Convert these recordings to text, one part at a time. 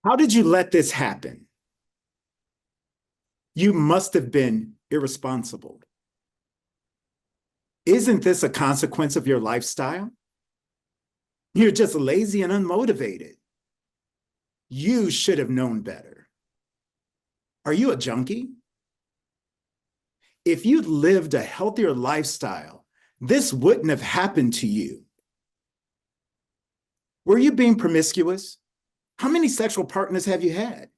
How did you let this happen? You must have been irresponsible. Isn't this a consequence of your lifestyle? You're just lazy and unmotivated. You should have known better. Are you a junkie? If you'd lived a healthier lifestyle, this wouldn't have happened to you. Were you being promiscuous? How many sexual partners have you had?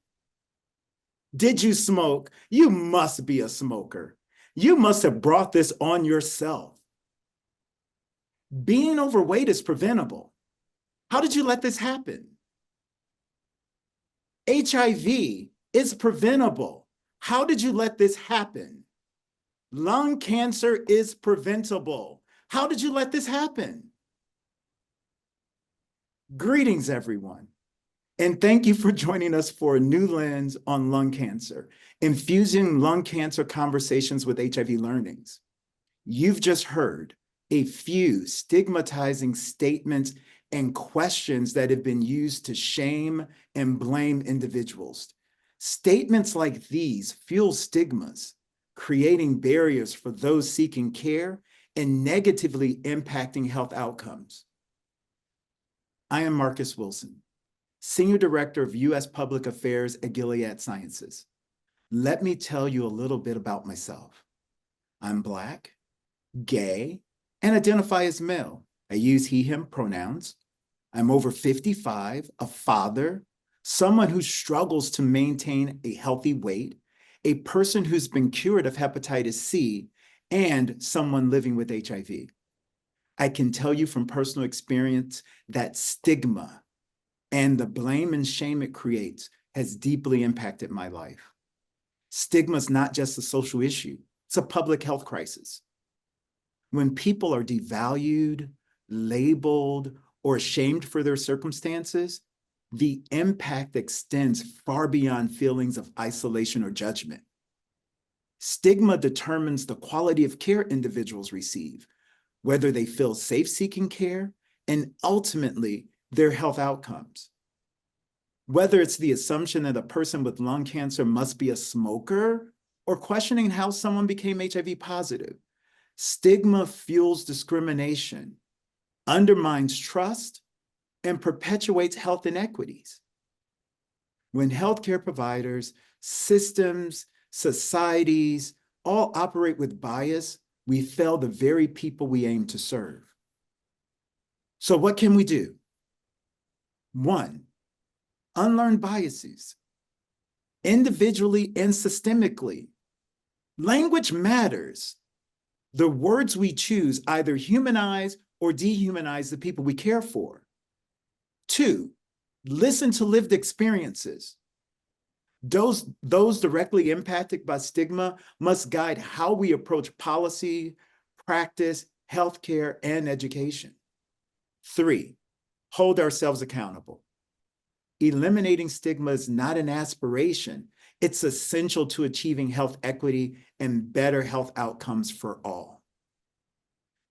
Did you smoke? You must be a smoker. You must have brought this on yourself. Being overweight is preventable. How did you let this happen? HIV is preventable. How did you let this happen? Lung cancer is preventable. How did you let this happen? Greetings, everyone. And thank you for joining us for a new lens on lung cancer, infusing lung cancer conversations with HIV learnings. You've just heard a few stigmatizing statements and questions that have been used to shame and blame individuals. Statements like these fuel stigmas, creating barriers for those seeking care and negatively impacting health outcomes. I am Marcus Wilson, Senior Director of U.S. Public Affairs at Gilead Sciences. Let me tell you a little bit about myself. I'm Black, gay, and identify as male. I use he, him pronouns. I'm over 55, a father, someone who struggles to maintain a healthy weight, a person who's been cured of hepatitis C, and someone living with HIV. I can tell you from personal experience that stigma and the blame and shame it creates has deeply impacted my life. Stigma is not just a social issue, it's a public health crisis. When people are devalued, labeled, or shamed for their circumstances, the impact extends far beyond feelings of isolation or judgment. Stigma determines the quality of care individuals receive, whether they feel safe seeking care, and ultimately their health outcomes. Whether it's the assumption that a person with lung cancer must be a smoker or questioning how someone became HIV positive, stigma fuels discrimination, undermines trust, and perpetuates health inequities. When healthcare providers, systems, societies all operate with bias, we fail the very people we aim to serve. So what can we do? 1, unlearn biases, individually and systemically. Language matters. The words we choose either humanize or dehumanize the people we care for. 2, listen to lived experiences. Those directly impacted by stigma must guide how we approach policy, practice, healthcare, and education. 3, hold ourselves accountable. Eliminating stigma is not an aspiration. It's essential to achieving health equity and better health outcomes for all.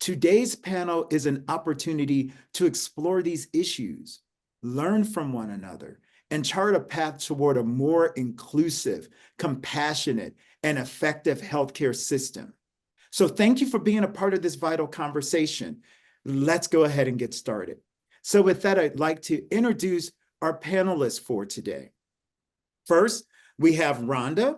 Today's panel is an opportunity to explore these issues, learn from one another, and chart a path toward a more inclusive, compassionate, and effective healthcare system. So thank you for being a part of this vital conversation. Let's go ahead and get started. So with that, I'd like to introduce our panelists for today. First, we have Rhonda,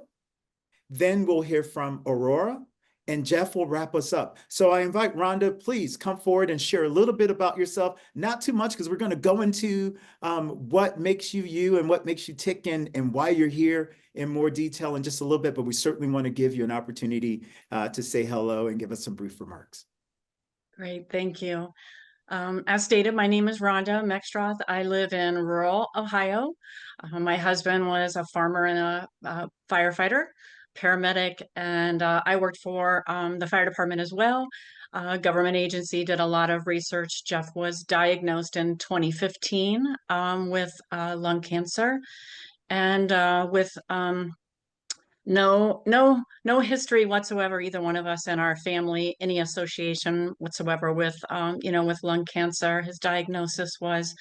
then we'll hear from Aurora, and Jeff will wrap us up. So I invite Rhonda, please come forward and share a little bit about yourself. Not too much, because we're going to go into what makes you you and what makes you tick and why you're here in more detail in just a little bit, but we certainly want to give you an opportunity to say hello and give us some brief remarks. Great, thank you. As stated, my name is Rhonda Mextroth. I live in rural Ohio. My husband was a farmer and a firefighter, paramedic, and I worked for the fire department as well. Government agency, did a lot of research. Jeff was diagnosed in 2015 with lung cancer, and with No history whatsoever, either one of us in our family, any association whatsoever with, with lung cancer. His diagnosis was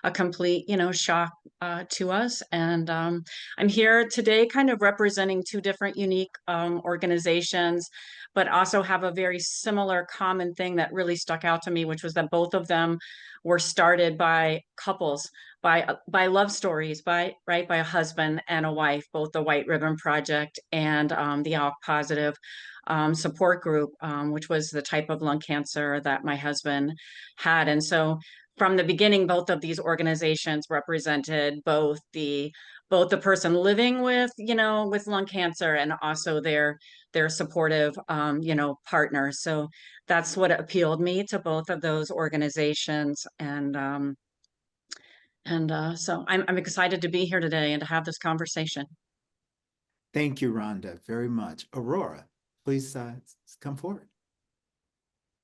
a complete, shock to us. And I'm here today kind of representing two different unique organizations, but also have a very similar common thing that really stuck out to me, which was that both of them were started by couples, by love stories, by a husband and a wife, both the White Ribbon Project and the ALK Positive support group, which was the type of lung cancer that my husband had. And so from the beginning, both of these organizations represented both the person living with lung cancer and also their supportive partners. So that's what appealed me to both of those organizations. So I'm excited to be here today and to have this conversation. Thank you, Rhonda, very much. Aurora, please come forward.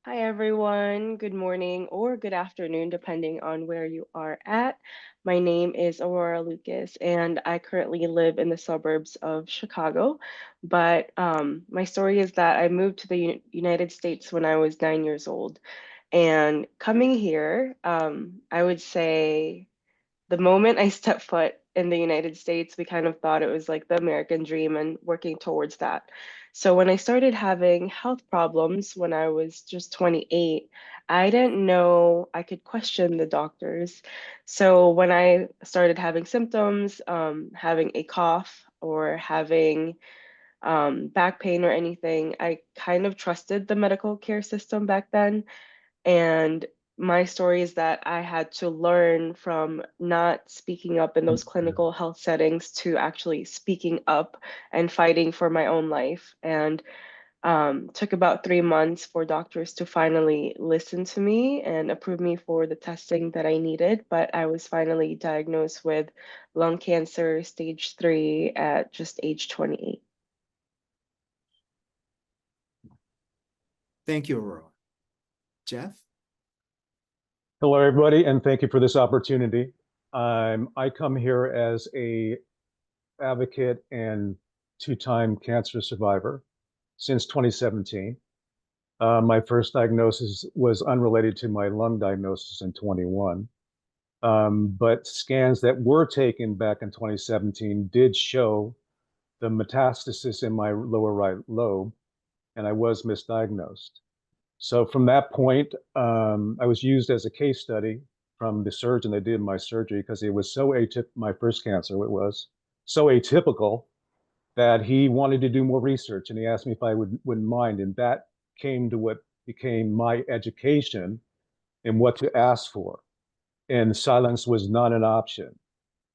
Hi, everyone. Good morning or good afternoon, depending on where you are at. My name is Aurora Lucas, and I currently live in the suburbs of Chicago. But my story is that I moved to the United States when I was 9 years old. And coming here, I would say the moment I stepped foot in the United States, we kind of thought it was like the American dream and working towards that. So when I started having health problems when I was just 28, I didn't know I could question the doctors. So when I started having symptoms, having a cough or having back pain or anything, I kind of trusted the medical care system back then. And my story is that I had to learn from not speaking up in those clinical health settings to actually speaking up and fighting for my own life. And took about 3 months for doctors to finally listen to me and approve me for the testing that I needed. But I was finally diagnosed with lung cancer stage 3 at just age 28. Thank you, Aurora. Jeff? Hello, everybody, and thank you for this opportunity. I come here as a advocate and two-time cancer survivor since 2017. My first diagnosis was unrelated to my lung diagnosis in 21. But scans that were taken back in 2017 did show the metastasis in my lower right lobe, and I was misdiagnosed. So from that point, I was used as a case study from the surgeon that did my surgery because it was so atypical. My first cancer, it was so atypical that he wanted to do more research, and he asked me if I wouldn't mind, and that came to what became my education and what to ask for. And silence was not an option,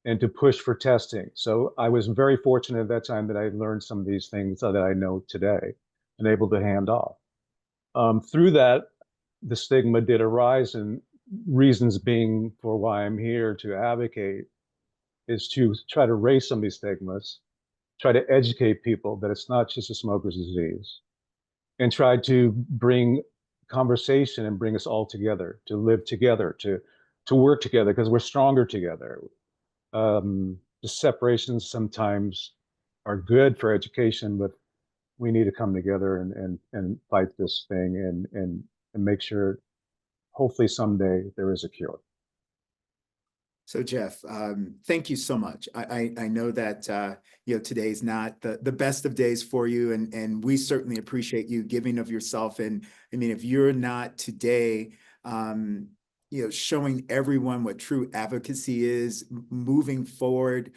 and to push for testing. So I was very fortunate at that time that I learned some of these things that I know today and able to hand off. Through that, the stigma did arise, and reasons being for why I'm here to advocate is to try to raise some of these stigmas, try to educate people that it's not just a smoker's disease, and try to bring conversation and bring us all together, to live together, to work together, because we're stronger together. The separations sometimes are good for education, but we need to come together and fight this thing and make sure hopefully someday there is a cure. So Jeff, thank you so much. I know that today's not the best of days for you, and we certainly appreciate you giving of yourself. And I mean, if you're not today, showing everyone what true advocacy is, moving forward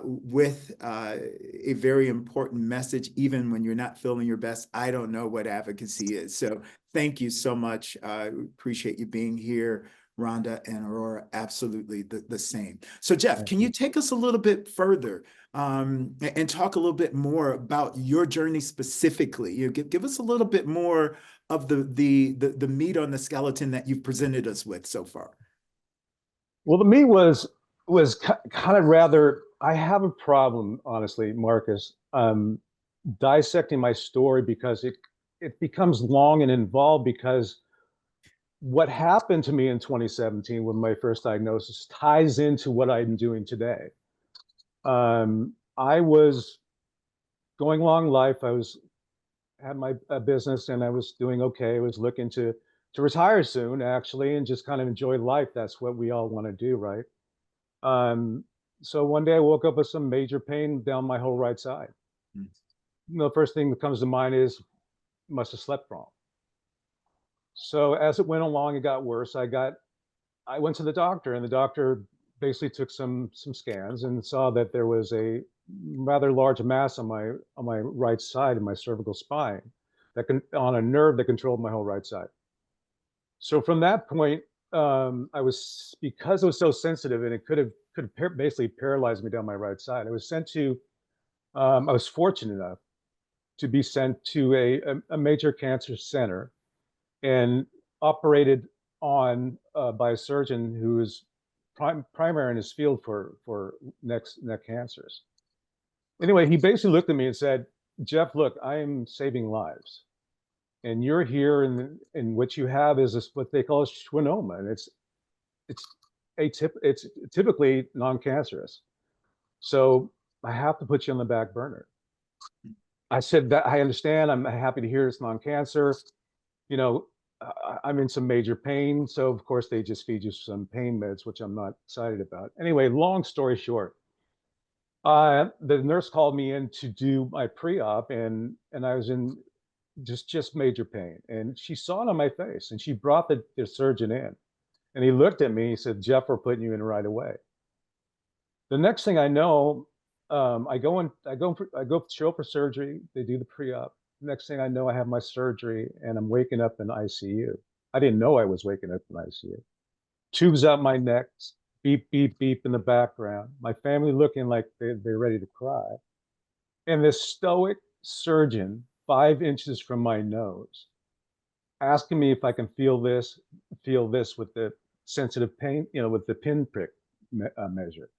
with a very important message, even when you're not feeling your best, I don't know what advocacy is. So thank you so much. Appreciate you being here. Rhonda and Aurora, absolutely the same. So Jeff, can you take us a little bit further and talk a little bit more about your journey specifically? Give us a little bit more of the meat on the skeleton that you've presented us with so far. Well, the meat was kind of rather, I have a problem, honestly, Marcus, dissecting my story because it becomes long and involved, because what happened to me in 2017 with my first diagnosis ties into what I'm doing today. I was going along life. Had my business and I was doing okay. I was looking to retire soon, actually, and just kind of enjoy life. That's what we all want to do, right? So one day I woke up with some major pain down my whole right side. Mm. The first thing that comes to mind is must have slept wrong. So as it went along, it got worse. I went to the doctor, and the doctor basically took some scans and saw that there was a rather large mass on my right side in my cervical spine on a nerve that controlled my whole right side. So from that point, because it was so sensitive and it could basically paralyze me down my right side. I was sent to, I was fortunate enough to be sent to a major cancer center and operated on by a surgeon who is primary in his field for neck cancers. Anyway, he basically looked at me and said, "Jeff, look, I am saving lives, and you're here, and what you have is what they call a schwannoma, and it's typically non-cancerous. So I have to put you on the back burner." I said, "That I understand. I'm happy to hear it's non-cancer. You know, I'm in some major pain, so of course they just feed you some pain meds, which I'm not excited about." Anyway, long story short, the nurse called me in to do my pre-op, and I was in just major pain, and she saw it on my face, and she brought the surgeon in, and he looked at me. He said, "Jeff, we're putting you in right away." The next thing I know, I go show up for surgery. They do the pre-op. Next thing I know, I have my surgery and I'm waking up in ICU. I didn't know I was waking up in ICU. Tubes out my neck, beep, beep, beep in the background. My family looking like they're ready to cry. And this stoic surgeon, 5 inches from my nose, asking me if I can feel this with the sensitive pain, with the pinprick measure.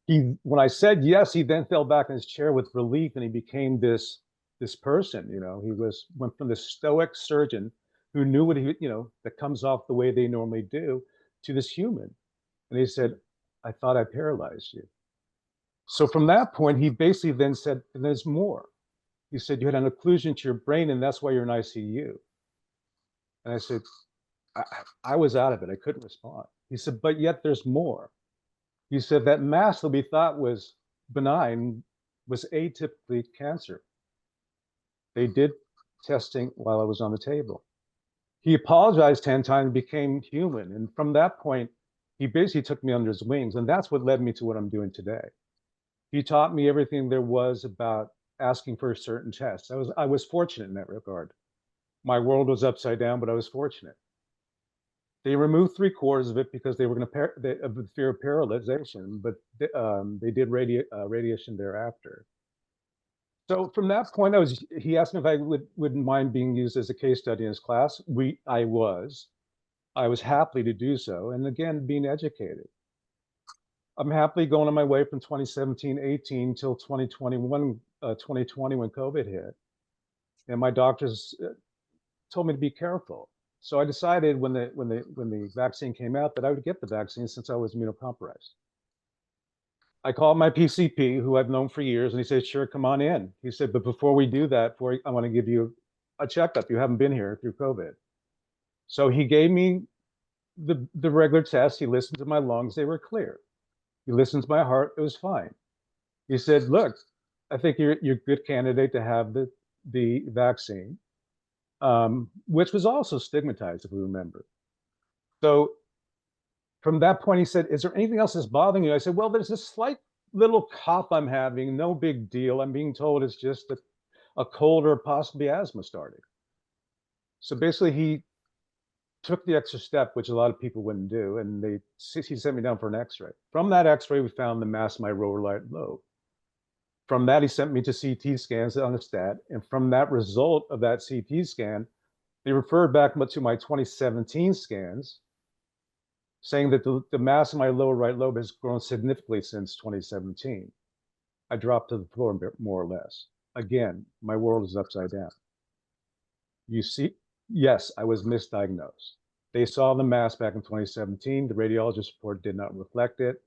When I said yes, he then fell back in his chair with relief, and he became this person. He went from this stoic surgeon who knew what that comes off the way they normally do, to this human. And he said, "I thought I paralyzed you." So from that point, he basically then said, "And there's more." He said, "You had an occlusion to your brain, and that's why you're in ICU." And I said, I was out of it. I couldn't respond. He said, "But yet there's more." He said that mass that we thought was benign was atypically cancer. They did testing while I was on the table. He apologized 10 times and became human. And from that point, he basically took me under his wings. And that's what led me to what I'm doing today. He taught me everything there was about asking for a certain test. I was fortunate in that regard. My world was upside down, but I was fortunate. They removed 3/4 of it because they were going to of the fear of paralyzation, but they did radiation thereafter. So from that point, he asked me if I wouldn't mind being used as a case study in his class. I was happy to do so, and again, being educated. I'm happily going on my way from 2017-18 till 2021, 2020 when COVID hit, and my doctors told me to be careful. So I decided when the vaccine came out that I would get the vaccine since I was immunocompromised. I called my PCP, who I've known for years, and he said, "Sure, come on in." He said, "But before we do that, I want to give you a checkup. You haven't been here through COVID." So he gave me the regular tests. He listened to my lungs; they were clear. He listened to my heart; it was fine. He said, "Look, I think you're a good candidate to have the vaccine." Which was also stigmatized, if we remember. So from that point, he said, "Is there anything else that's bothering you?" I said, "Well, there's this slight little cough I'm having, no big deal. I'm being told it's just a cold or possibly asthma starting." So basically, he took the extra step, which a lot of people wouldn't do, and he sent me down for an x-ray. From that x-ray, we found the mass in my lower right lobe. From that, he sent me to CT scans on a stat, and from that result of that CT scan, they referred back to my 2017 scans, saying that the mass in my lower right lobe has grown significantly since 2017. I dropped to the floor more or less. Again, my world is upside down. You see, yes, I was misdiagnosed. They saw the mass back in 2017. The radiologist report did not reflect it.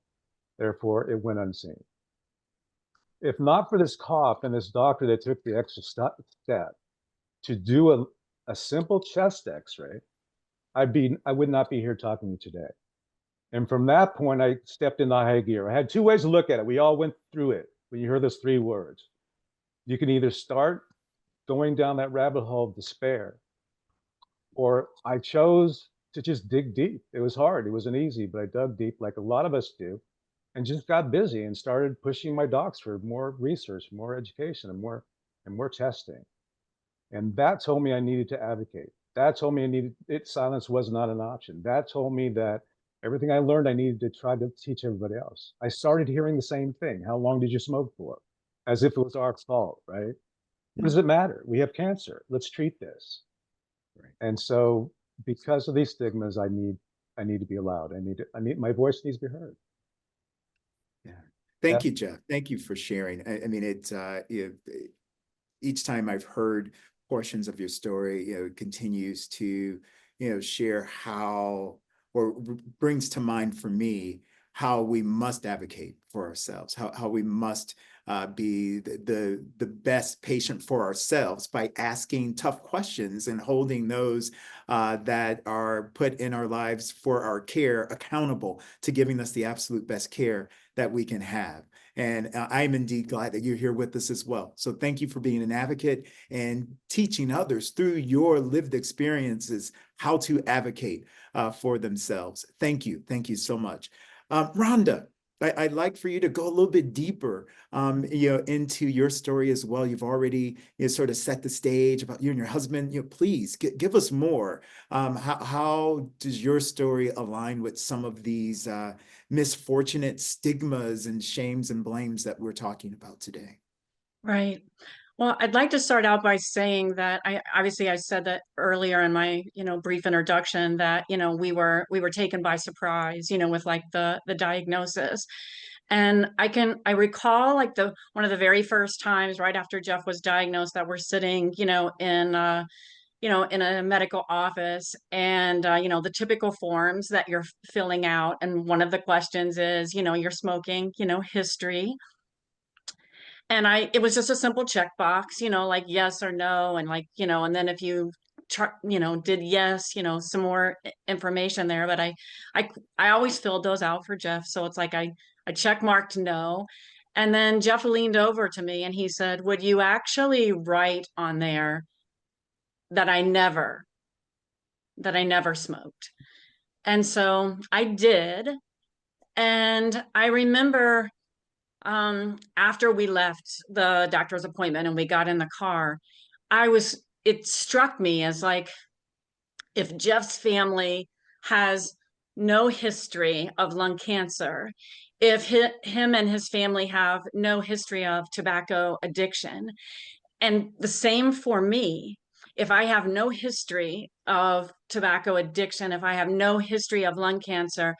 Therefore, it went unseen. if not for this cough and this doctor that took the extra step to do a simple chest x-ray, I would not be here talking to you today. And from that point, I stepped into high gear. I had two ways to look at it. We all went through it. When you heard those three words, you can either start going down that rabbit hole of despair, or I chose to just dig deep. It was hard. It wasn't easy, but I dug deep like a lot of us do, and just got busy and started pushing my docs for more research, more education, and more testing. And that told me I needed to advocate. That told me I needed it. Silence was not an option. That told me that everything I learned, I needed to try to teach everybody else. I started hearing the same thing. How long did you smoke for? As if it was our fault, right? What does it matter? We have cancer. Let's treat this. Right. And so, because of these stigmas, I need to be allowed. I need my voice needs to be heard. Yeah. Thank you, Jeff. Thank you for sharing. I mean, it's each time I've heard portions of your story, it continues to, share how, or brings to mind for me, how we must advocate for ourselves, how we must be the best patient for ourselves by asking tough questions and holding those that are put in our lives for our care accountable to giving us the absolute best care that we can have. And I'm indeed glad that you're here with us as well. So thank you for being an advocate and teaching others through your lived experiences how to advocate for themselves. Thank you. Thank you so much. Rhonda, I'd like for you to go a little bit deeper, into your story as well. You've already sort of set the stage about you and your husband. Please give us more. How does your story align with some of these misfortunate stigmas and shames and blames that we're talking about today? Right. Well, I'd like to start out by saying that I said that earlier in my, brief introduction that, we were taken by surprise, with like the diagnosis. And I recall like one of the very first times right after Jeff was diagnosed that we're sitting, in a medical office, and the typical forms that you're filling out, and one of the questions is, you're smoking, history. And it was just a simple checkbox, like yes or no. And like, and then if you, did yes, some more information there, but I always filled those out for Jeff. So it's like, I check marked no. And then Jeff leaned over to me and he said, would you actually write on there that I never smoked? And so I did. And I remember after we left the doctor's appointment and we got in the car, it struck me as like, if Jeff's family has no history of lung cancer, if him and his family have no history of tobacco addiction, and the same for me, if I have no history of tobacco addiction, if I have no history of lung cancer,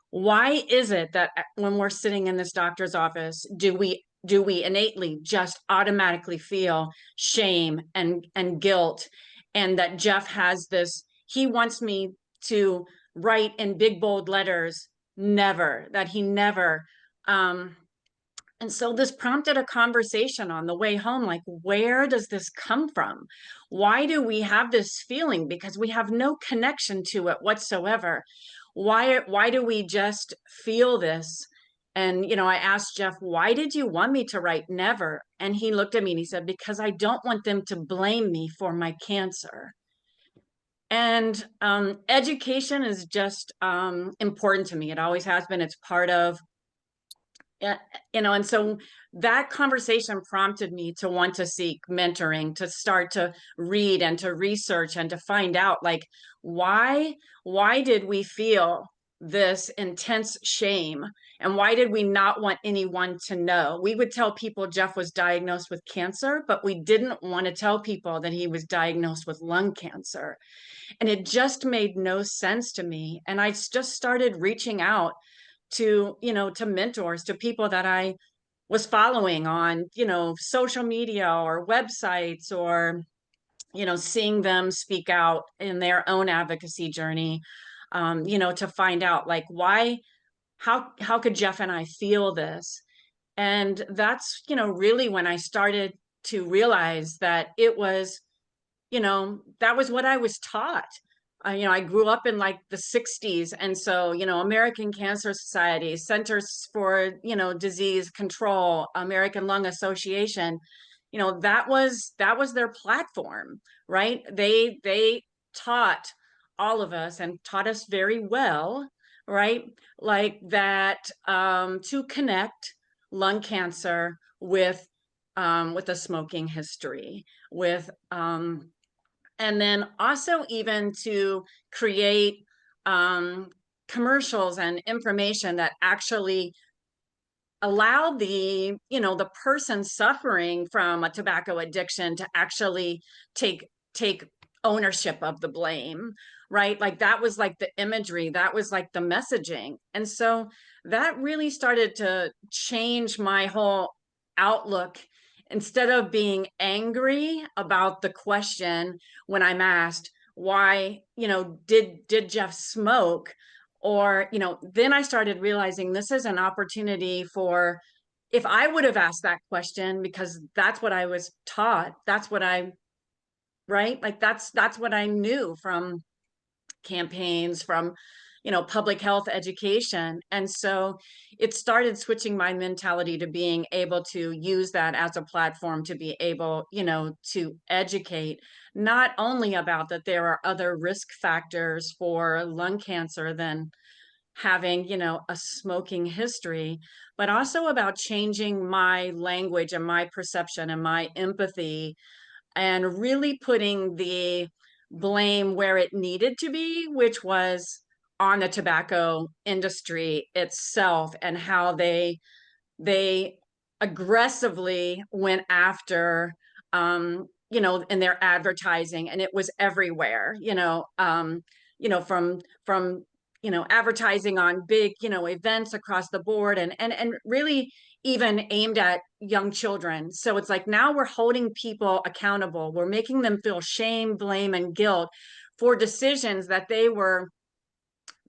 why is it that when we're sitting in this doctor's office, do we innately just automatically feel shame and guilt, and that Jeff has this, he wants me to write in big bold letters, never, that he never, and so this prompted a conversation on the way home, like, where does this come from? Why do we have this feeling? Because we have no connection to it whatsoever. Why do we just feel this? And, I asked Jeff, why did you want me to write never? And he looked at me and he said, because I don't want them to blame me for my cancer. And education is just important to me. It always has been. It's part of, and so that conversation prompted me to want to seek mentoring, to start to read and to research and to find out, like, why did we feel this intense shame, and why did we not want anyone to know? We would tell people Jeff was diagnosed with cancer, but we didn't want to tell people that he was diagnosed with lung cancer. And it just made no sense to me. And I just started reaching out to mentors, to people that I was following on, social media or websites, or, seeing them speak out in their own advocacy journey, to find out, like, how could Jeff and I feel this? And that's, really when I started to realize that it was, that was what I was taught. I grew up in like the 60s. And so, American Cancer Society, Centers for, Disease Control, American Lung Association, that was their platform, right? They taught all of us and taught us very well, right? Like that, to connect lung cancer with a smoking history, with and then also even to create commercials and information that actually allow the person suffering from a tobacco addiction to actually take ownership of the blame, right? Like that was like the imagery, that was like the messaging. And so that really started to change my whole outlook. Instead of being angry about the question when I'm asked why, did Jeff smoke? Or, then I started realizing this is an opportunity for, if I would have asked that question, because that's what I was taught, that's what I, right? Like that's what I knew from campaigns, from, public health education. And so it started switching my mentality to being able to use that as a platform to be able, to educate not only about that there are other risk factors for lung cancer than having, a smoking history, but also about changing my language and my perception and my empathy, and really putting the blame where it needed to be, which was on the tobacco industry itself, and how they aggressively went after, in their advertising, and it was everywhere, from advertising on big, events across the board, and really even aimed at young children. So it's like now we're holding people accountable. We're making them feel shame, blame, and guilt for decisions that they were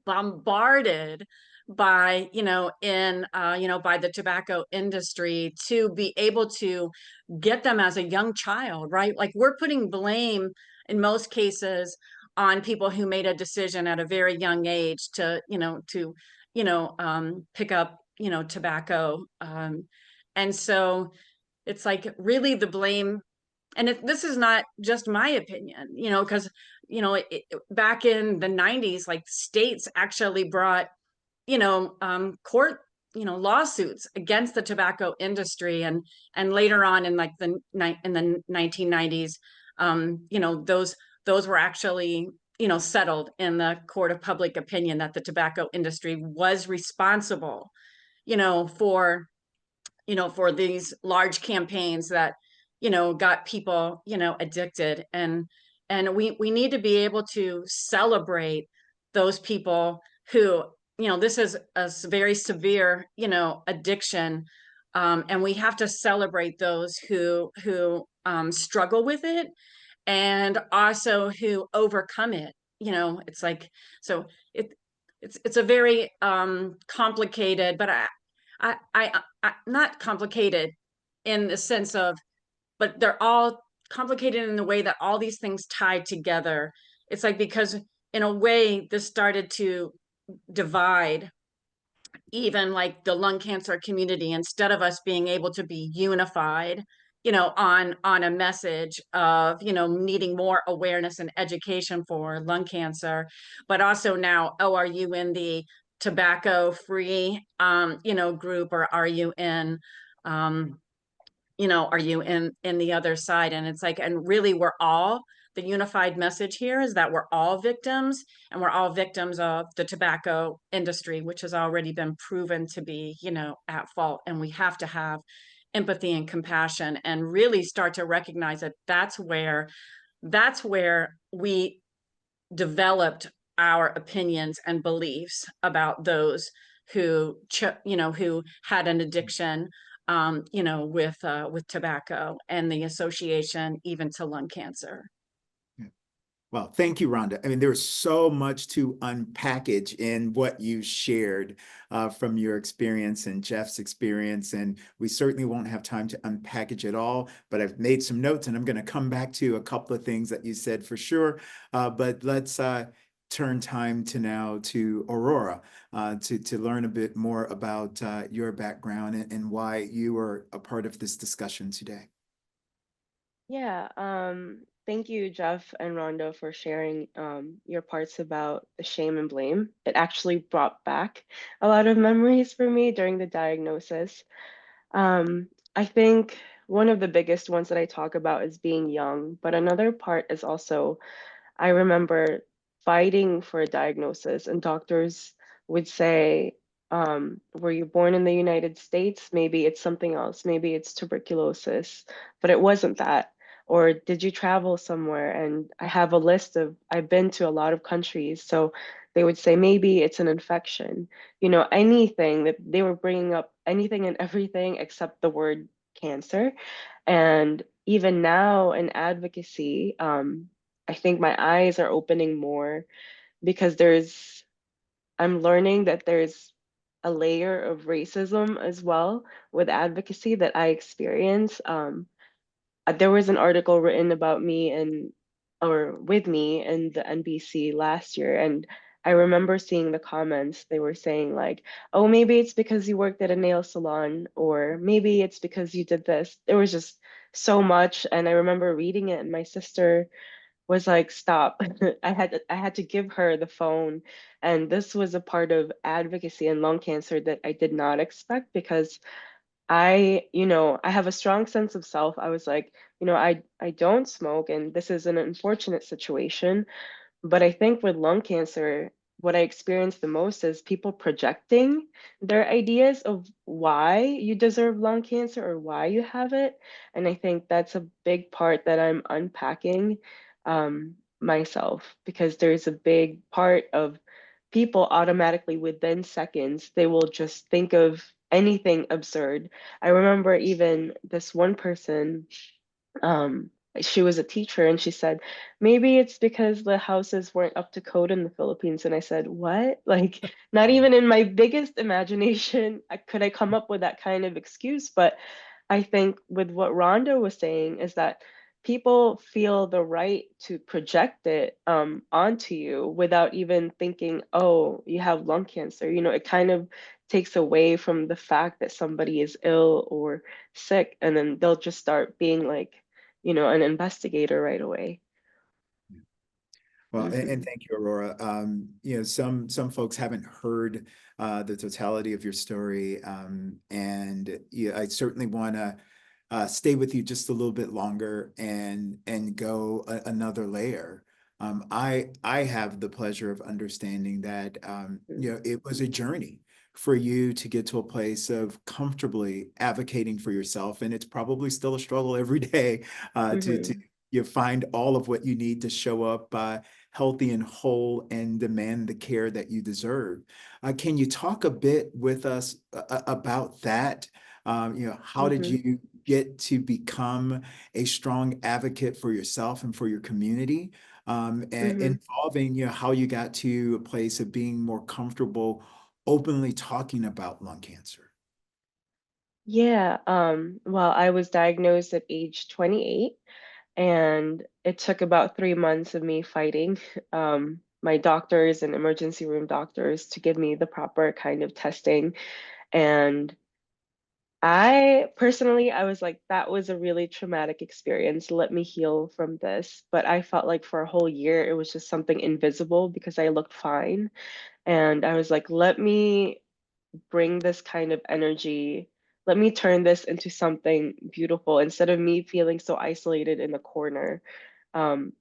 bombarded by, by the tobacco industry to be able to get them as a young child, right? Like we're putting blame in most cases on people who made a decision at a very young age to, pick up, tobacco. And so it's like really the blame, and this is not just my opinion, because, back in the 90s, like states actually brought, court, lawsuits against the tobacco industry. And later on in like in the 1990s, those were actually, settled in the court of public opinion that the tobacco industry was responsible, for for these large campaigns that, got people, addicted. And we need to be able to celebrate those people who, this is a very severe, addiction. And we have to celebrate those who struggle with it, and also who overcome it. It's like, so it's a very complicated, but I not complicated in the sense of, but they're all complicated in the way that all these things tie together. It's like, because in a way this started to divide even like the lung cancer community, instead of us being able to be unified, on a message of, needing more awareness and education for lung cancer. But also now, oh, are you in the tobacco free, group, or are you in, are you in the other side? And it's like, and really the unified message here is that we're all victims, and we're all victims of the tobacco industry, which has already been proven to be, at fault. And we have to have empathy and compassion, and really start to recognize that that's where we developed our opinions and beliefs about those who who had an addiction, with tobacco, and the association even to lung cancer. Well, thank you, Rhonda. I mean, there was so much to unpackage in what you shared from your experience and Jeff's experience, and we certainly won't have time to unpackage it all, but I've made some notes and I'm going to come back to a couple of things that you said for sure. But let's turn time to now to Aurora to learn a bit more about your background and why you are a part of this discussion today. Yeah, thank you, Jeff and Rhonda, for sharing your parts about the shame and blame. It actually brought back a lot of memories for me during the diagnosis. I think one of the biggest ones that I talk about is being young, but another part is also I remember fighting for a diagnosis, and doctors would say, were you born in the United States? Maybe it's something else. Maybe it's tuberculosis, but it wasn't that. Or did you travel somewhere? And I have a list of, I've been to a lot of countries. So they would say, maybe it's an infection. You know, anything that they were bringing up, anything and everything except the word cancer. And even now in advocacy, I think my eyes are opening more because I'm learning that there's a layer of racism as well with advocacy that I experience. There was an article written about me and or with me in the NBC last year, and I remember seeing the comments. They were saying like, "Oh, maybe it's because you worked at a nail salon, or maybe it's because you did this." There was just so much, and I remember reading it, and my sister was like, stop. I had to give her the phone. And this was a part of advocacy and lung cancer that I did not expect because I have a strong sense of self. I was like, I don't smoke and this is an unfortunate situation. But I think with lung cancer, what I experienced the most is people projecting their ideas of why you deserve lung cancer or why you have it. And I think that's a big part that I'm unpacking myself because there's a big part of people automatically within seconds, they will just think of anything absurd. I remember even this one person um, she was a teacher and she said, maybe it's because the houses weren't up to code in the Philippines. And I said, what? Like, not even in my biggest imagination could I come up with that kind of excuse. But I think with what Rhonda was saying is that people feel the right to project it onto you without even thinking, oh, you have lung cancer. You know, it kind of takes away from the fact that somebody is ill or sick, and then they'll just start being like, an investigator right away. Well, and Hmm. thank you, Aurora. Some folks haven't heard the totality of your story, and yeah, I certainly want to stay with you just a little bit longer and go another layer. I have the pleasure of understanding that it was a journey for you to get to a place of comfortably advocating for yourself, and it's probably still a struggle every day to Hmm. you find all of what you need to show up healthy and whole and demand the care that you deserve. Can you talk a bit with us about that? How did Hmm. you get to become a strong advocate for yourself and for your community? And Hmm. involving, how you got to a place of being more comfortable openly talking about lung cancer. Yeah. Well, I was diagnosed at age 28, and it took about 3 months of me fighting my doctors and emergency room doctors to give me the proper kind of testing. And I personally, I was like, that was a really traumatic experience. Let me heal from this. But I felt like for a whole year, it was just something invisible because I looked fine. And I was like, let me bring this kind of energy. Let me turn this into something beautiful instead of me feeling so isolated in the corner.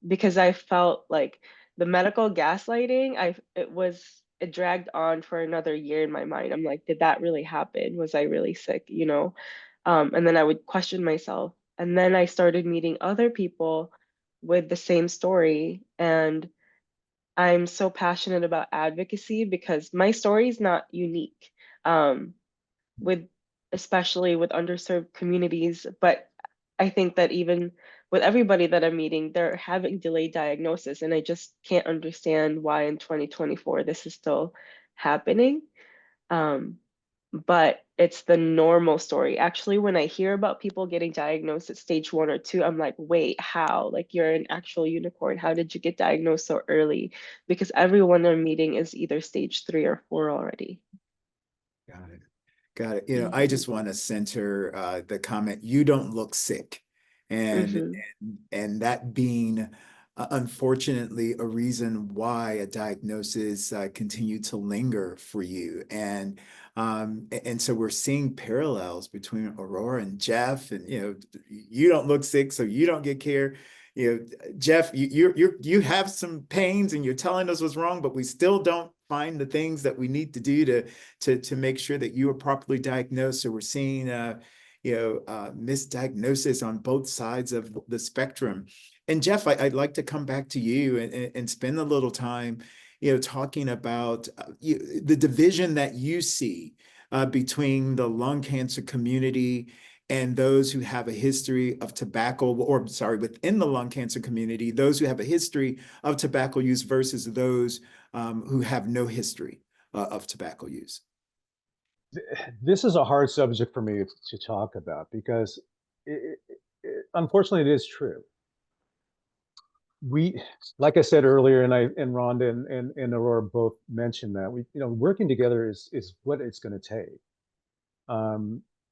Because I felt like the medical gaslighting, it dragged on for another year in my mind. I'm like, did that really happen? Was I really sick? And then I would question myself. And then I started meeting other people with the same story. And I'm so passionate about advocacy because my story is not unique. Um, with especially with underserved communities, but I think that even with everybody that I'm meeting, they're having delayed diagnosis, and I just can't understand why in 2024 this is still happening. Um, but it's the normal story. Actually, when I hear about people getting diagnosed at stage 1 or 2, I'm like, wait, how? Like, you're an actual unicorn. How did you get diagnosed so early? Because everyone I'm meeting is either stage 3 or 4 already. Got it. Got it. You know, I Mhm. just want to center the comment, you don't look sick. And Mhm. and that being unfortunately a reason why a diagnosis continued to linger for you. And so we're seeing parallels between Aurora and Jeff, and you don't look sick, so you don't get care. Jeff, you have some pains and you're telling us what's wrong, but we still don't find the things that we need to do to make sure that you are properly diagnosed. So we're seeing misdiagnosis on both sides of the spectrum. And Jeff, I'd like to come back to you and spend a little time, talking about the division that you see between the lung cancer community and those who have a history of tobacco, or sorry, within the lung cancer community, those who have a history of tobacco use versus those who have no history of tobacco use. This is a hard subject for me to talk about because unfortunately it is true. We, like I said earlier, and Rhonda and Aurora both mentioned that working together is what it's going to take.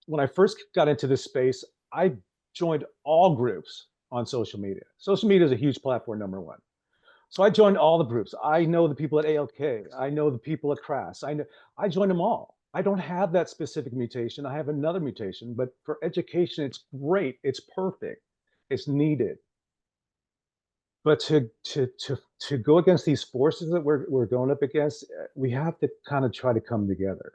When I first got into this space, I joined all groups on social media. Social media is a huge platform, number one. So I joined all the groups. I know the people at ALK. I know the people at CRAS. I joined them all. I don't have that specific mutation. I have another mutation, but for education, it's great. It's perfect. It's needed. But to go against these forces that we're going up against, we have to kind of try to come together.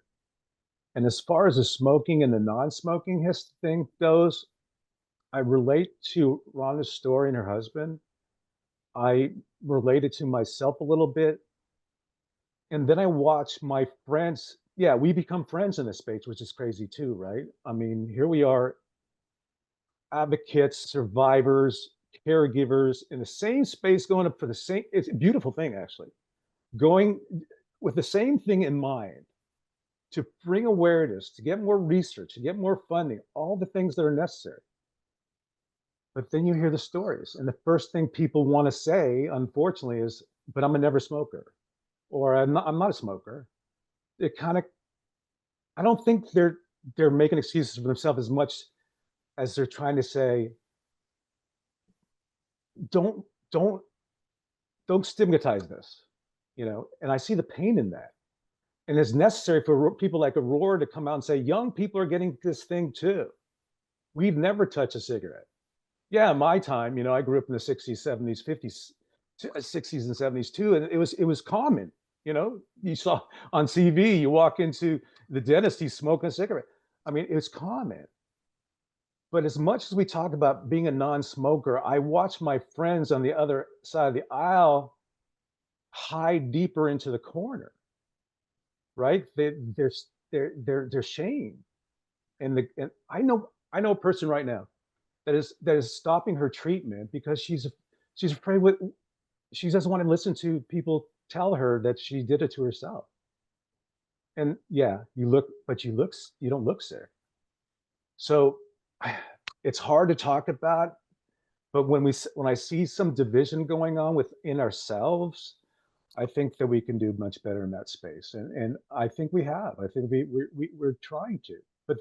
And as far as the smoking and the non-smoking thing goes, I relate to Rhonda's story and her husband. I related to myself a little bit. And then I watch my friends. Yeah, we become friends in this space, which is crazy too, right? I mean, here we are, advocates, survivors, caregivers in the same space, going up for the same, it's a beautiful thing, actually, going with the same thing in mind to bring awareness, to get more research, to get more funding, all the things that are necessary. But then you hear the stories, and the first thing people want to say, unfortunately, is, but I'm a never smoker, or I'm not a smoker. It kind of, I don't think they're making excuses for themselves as much as they're trying to say, don't don't don't stigmatize this, And I see the pain in that, and it's necessary for people like Aurora to come out and say, young people are getting this thing too. We've never touched a cigarette. Yeah, my time, I grew up in the 60s, 70s, 50s, 60s and 70s too, and it was common. You saw on TV, you walk into the dentist, he's smoking a cigarette. I mean, it's common. But as much as we talk about being a non-smoker, I watch my friends on the other side of the aisle hide deeper into the corner, right? They're shamed, and I know a person right now that is stopping her treatment because she's afraid what she doesn't want to listen to people tell her that she did it to herself. And yeah, you don't look sick. So it's hard to talk about. But when I see some division going on within ourselves, I think that we can do much better in that space, and I think we have. I think we're trying to, but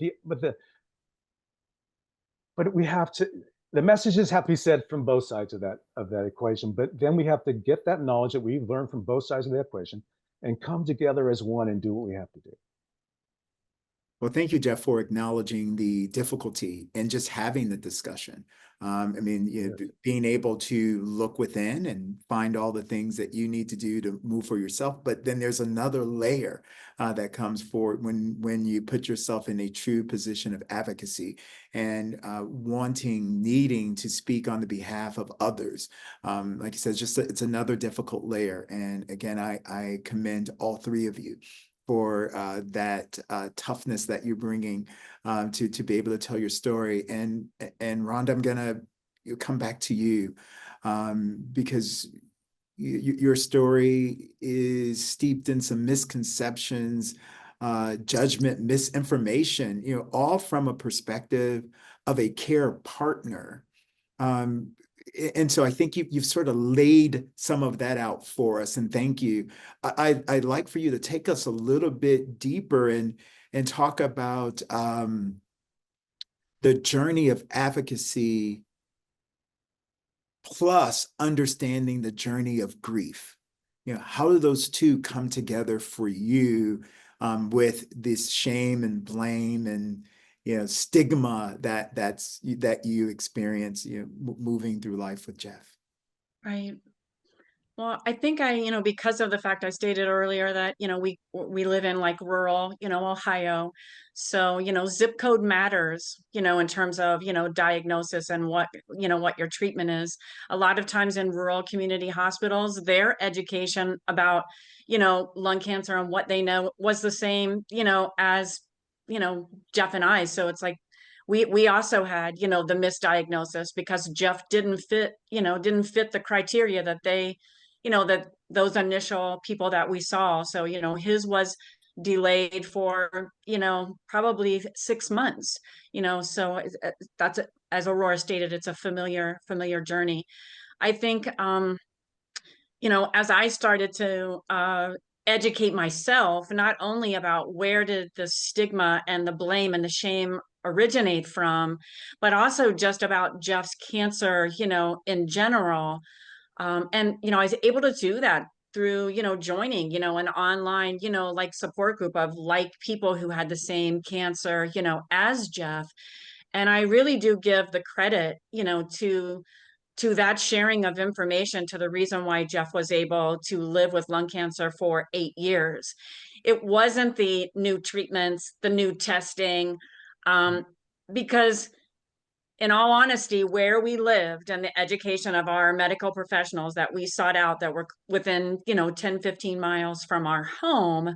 we have to. The messages have to be said from both sides of that equation. But then we have to get that knowledge that we've learned from both sides of the equation, and come together as one and do what we have to do. Well, thank you, Jeff, for acknowledging the difficulty and just having the discussion. I mean, Yes. being able to look within and find all the things that you need to do to move for yourself. But then there's another layer that comes forward when you put yourself in a true position of advocacy and needing to speak on the behalf of others. Like you said, it's another difficult layer. And again, I commend all three of you for that toughness that you're bringing to be able to tell your story. And Rhonda, I'm gonna come back to you because your story is steeped in some misconceptions, judgment, misinformation, all from a perspective of a care partner. And so I think you've sort of laid some of that out for us, and thank you. I'd like for you to take us a little bit deeper and talk about the journey of advocacy plus understanding the journey of grief. How do those two come together for you with this shame and blame and stigma that you experience, moving through life with Jeff? Right. Well, I think because of the fact I stated earlier that, we live in like rural, Ohio. So, zip code matters, in terms of, diagnosis and what your treatment is. A lot of times in rural community hospitals, their education about, lung cancer and what they know was the same, as, Jeff and I. So it's like, we also had, the misdiagnosis because Jeff didn't fit the criteria that that those initial people that we saw. So, his was delayed for, probably 6 months, so that's, as Aurora stated, it's a familiar journey. I think, as I started to educate myself, not only about where did the stigma and the blame and the shame originate from, but also just about Jeff's cancer, in general. And, I was able to do that through, joining, an online, like support group of like people who had the same cancer, as Jeff. And I really do give the credit, to that sharing of information, to the reason why Jeff was able to live with lung cancer for 8 years. It wasn't the new treatments, the new testing, because in all honesty, where we lived and the education of our medical professionals that we sought out that were within, 10, 15 miles from our home,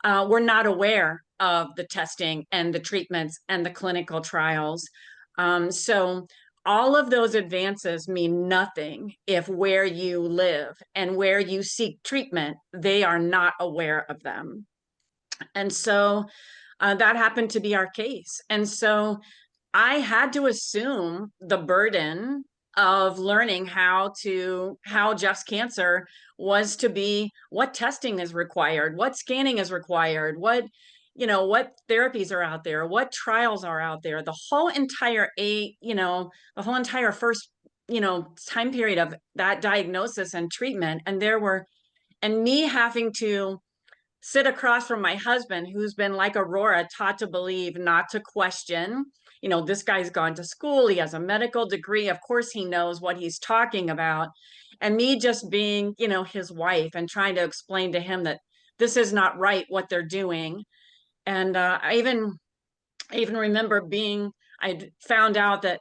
were not aware of the testing and the treatments and the clinical trials. So all of those advances mean nothing if where you live and where you seek treatment, they are not aware of them. And so that happened to be our case. And so I had to assume the burden of learning how Jeff's cancer was to be, what testing is required, what scanning is required, what therapies are out there, what trials are out there, the whole entire first, time period of that diagnosis and treatment. And me having to sit across from my husband, who's been like Aurora, taught to believe, not to question. This guy's gone to school, he has a medical degree, of course he knows what he's talking about. And me just being, his wife and trying to explain to him that this is not right what they're doing. And I even remember I found out that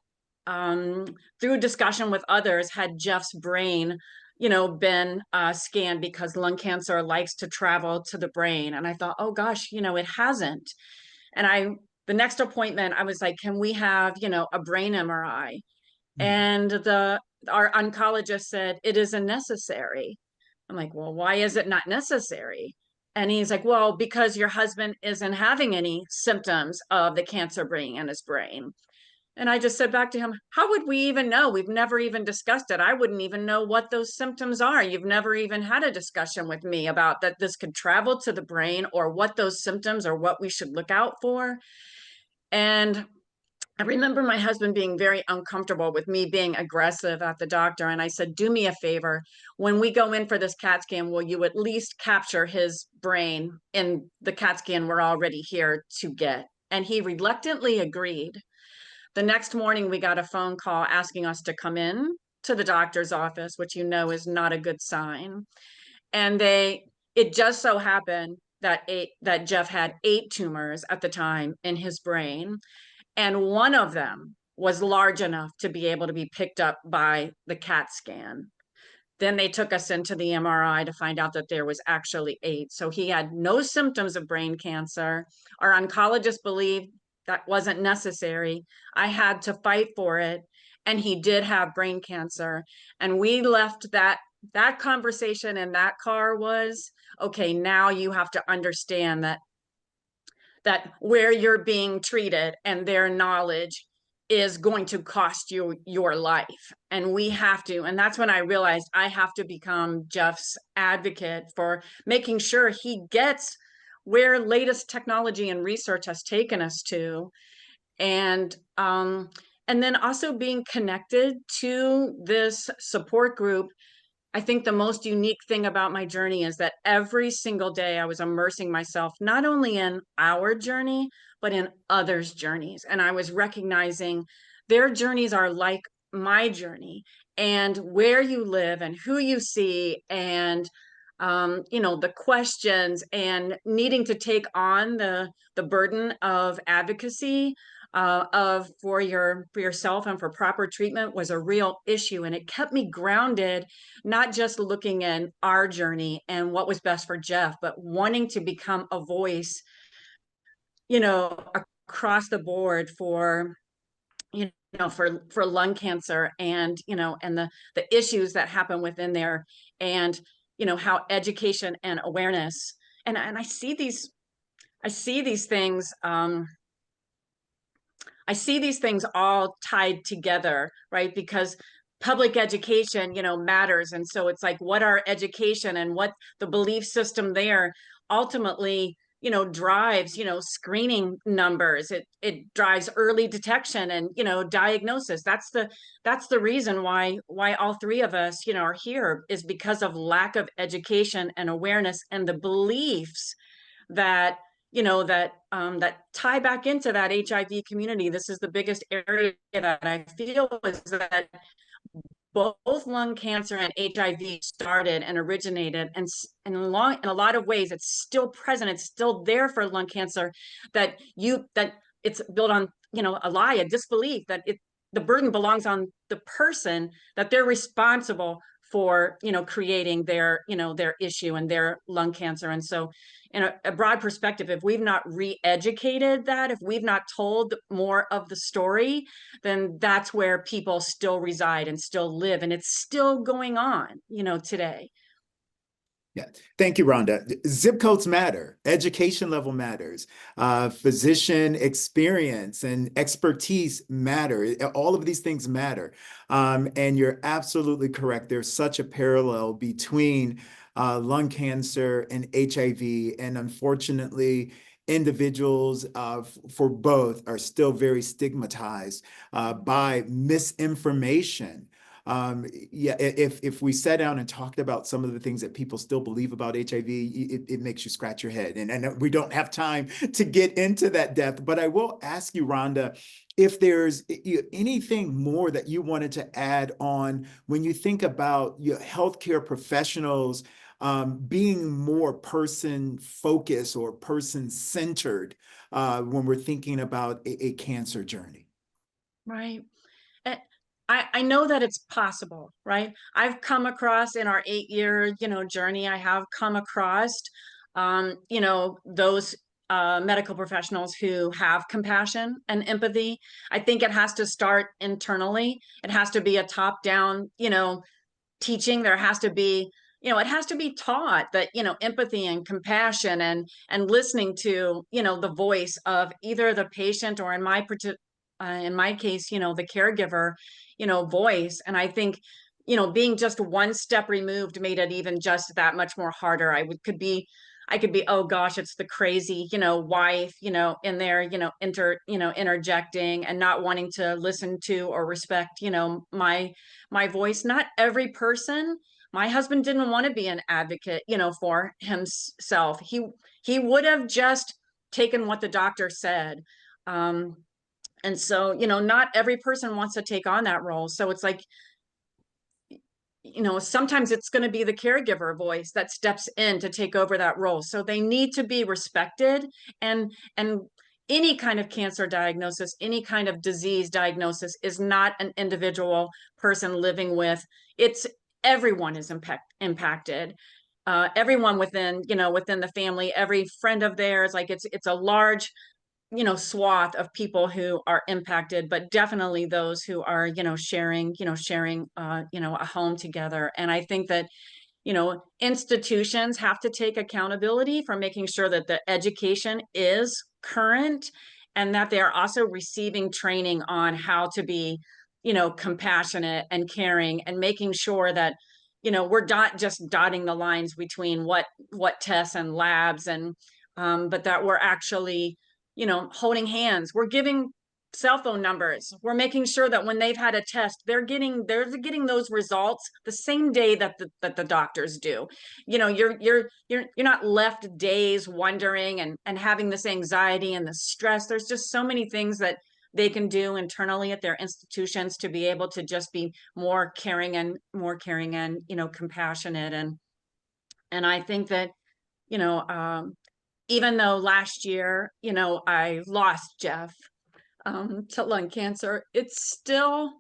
through discussion with others, had Jeff's brain been scanned, because lung cancer likes to travel to the brain. And I thought, oh gosh, it hasn't. And the next appointment, I was like, can we have, a brain MRI? And our oncologist said, it isn't necessary. I'm like, well, why is it not necessary? And he's like, well, because your husband isn't having any symptoms of the cancer brain in his brain. And I just said back to him, how would we even know? We've never even discussed it. I wouldn't even know what those symptoms are. You've never even had a discussion with me about that this could travel to the brain, or what those symptoms or what we should look out for. And I remember my husband being very uncomfortable with me being aggressive at the doctor. And I said, do me a favor. When we go in for this CAT scan, will you at least capture his brain in the CAT scan we're already here to get? And he reluctantly agreed. The next morning, we got a phone call asking us to come in to the doctor's office, which is not a good sign. And it just so happened that Jeff had 8 tumors at the time in his brain, and one of them was large enough to be able to be picked up by the CAT scan. then they took us into the MRI to find out that there was actually AIDS. So he had no symptoms of brain cancer. Our oncologist believed that wasn't necessary. I had to fight for it. And he did have brain cancer. And we left that conversation in that car was, okay, now you have to understand that where you're being treated and their knowledge is going to cost you your life. And we have to, and that's when I realized I have to become Jeff's advocate for making sure he gets where latest technology and research has taken us to. And then also being connected to this support group. I think the most unique thing about my journey is that every single day I was immersing myself, not only in our journey, but in others' journeys. And I was recognizing their journeys are like my journey, and where you live and who you see, and the questions, and needing to take on the burden of advocacy of for yourself and for proper treatment was a real issue. And it kept me grounded, not just looking in our journey and what was best for Jeff, but wanting to become a voice, across the board for, for lung cancer, and, and the issues that happen within there, and, how education and awareness, and I see these things, I see these things all tied together, right? Because public education, matters. And so it's like what our education and what the belief system there ultimately, drives, screening numbers. It drives early detection and, diagnosis. That's the reason why all three of us, are here, is because of lack of education and awareness and the beliefs that that tie back into that HIV community. This is the biggest area that I feel is that both lung cancer and HIV started and originated, and in a lot of ways it's still present. It's still there for lung cancer, that it's built on a lie, a disbelief that the burden belongs on the person, that they're responsible for creating their their issue and their lung cancer. And so in a broad perspective, if we've not re-educated that, if we've not told more of the story, then that's where people still reside and still live, and it's still going on today. Yeah, thank you, Rhonda. Zip codes matter. Education level matters. Physician experience and expertise matter. All of these things matter. And you're absolutely correct. There's such a parallel between lung cancer and HIV. And unfortunately, individuals for both are still very stigmatized by misinformation. Yeah, if we sat down and talked about some of the things that people still believe about HIV, it makes you scratch your head. And we don't have time to get into that depth, but I will ask you, Rhonda, if there's anything more that you wanted to add on when you think about your healthcare professionals being more person-focused or person-centered when we're thinking about a cancer journey. Right. I know that it's possible, right? I've come across in our 8-year, journey, I have come across, those medical professionals who have compassion and empathy. I think it has to start internally. It has to be a top-down, teaching. There has to be, it has to be taught that, empathy and compassion and listening to, the voice of either the patient or in my case, the caregiver, voice. And I think, being just one step removed made it even just that much more harder. I could be, oh gosh, it's the crazy, wife, in there, interjecting and not wanting to listen to or respect, my voice. Not every person. My husband didn't want to be an advocate, for himself. He would have just taken what the doctor said. And so, not every person wants to take on that role. So it's like, sometimes it's going to be the caregiver voice that steps in to take over that role. So they need to be respected, and any kind of cancer diagnosis, any kind of disease diagnosis is not an individual person living with. everyone is impacted. Everyone within, within the family, every friend of theirs, like it's a large, swath of people who are impacted, but definitely those who are, sharing, a home together. And I think that, institutions have to take accountability for making sure that the education is current and that they are also receiving training on how to be, compassionate and caring, and making sure that, we're not just dotting the lines between what tests and labs, and but that we're actually, holding hands. We're giving cell phone numbers. We're making sure that when they've had a test, they're getting those results the same day that the doctors do. You're not left days wondering and having this anxiety and the stress. There's just so many things that they can do internally at their institutions to be able to just be more caring and compassionate. And I think that, you know, even though last year, I lost Jeff to lung cancer, it's still,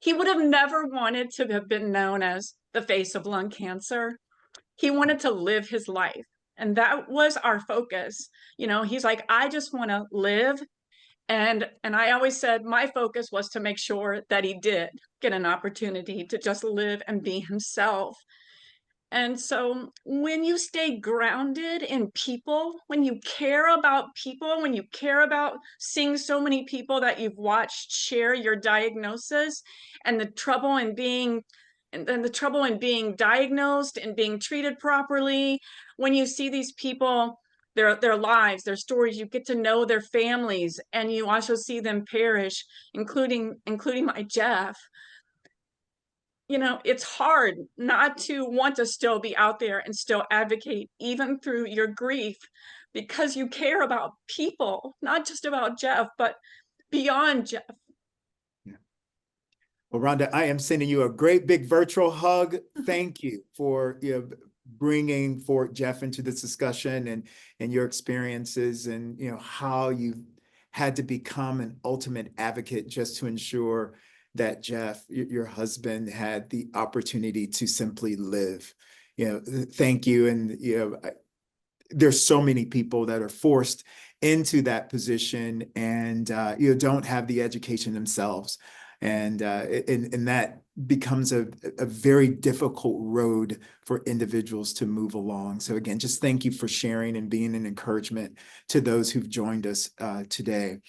he would have never wanted to have been known as the face of lung cancer. He wanted to live his life. And that was our focus. He's like, I just want to live. And I always said my focus was to make sure that he did get an opportunity to just live and be himself. And so when you stay grounded in people, when you care about people, when you care about seeing so many people that you've watched share your diagnosis and the trouble in being diagnosed and being treated properly, when you see these people, their lives, their stories, you get to know their families, and you also see them perish, including my Jeff. It's hard not to want to still be out there and still advocate, even through your grief, because you care about people, not just about Jeff, but beyond Jeff. Yeah. Well, Rhonda, I am sending you a great big virtual hug. Thank you for bringing Fort Jeff into this discussion and your experiences, and how you had to become an ultimate advocate just to ensure that Jeff, your husband, had the opportunity to simply live. Thank you. And there's so many people that are forced into that position and don't have the education themselves, and that becomes a very difficult road for individuals to move along. So again, just thank you for sharing and being an encouragement to those who've joined us today.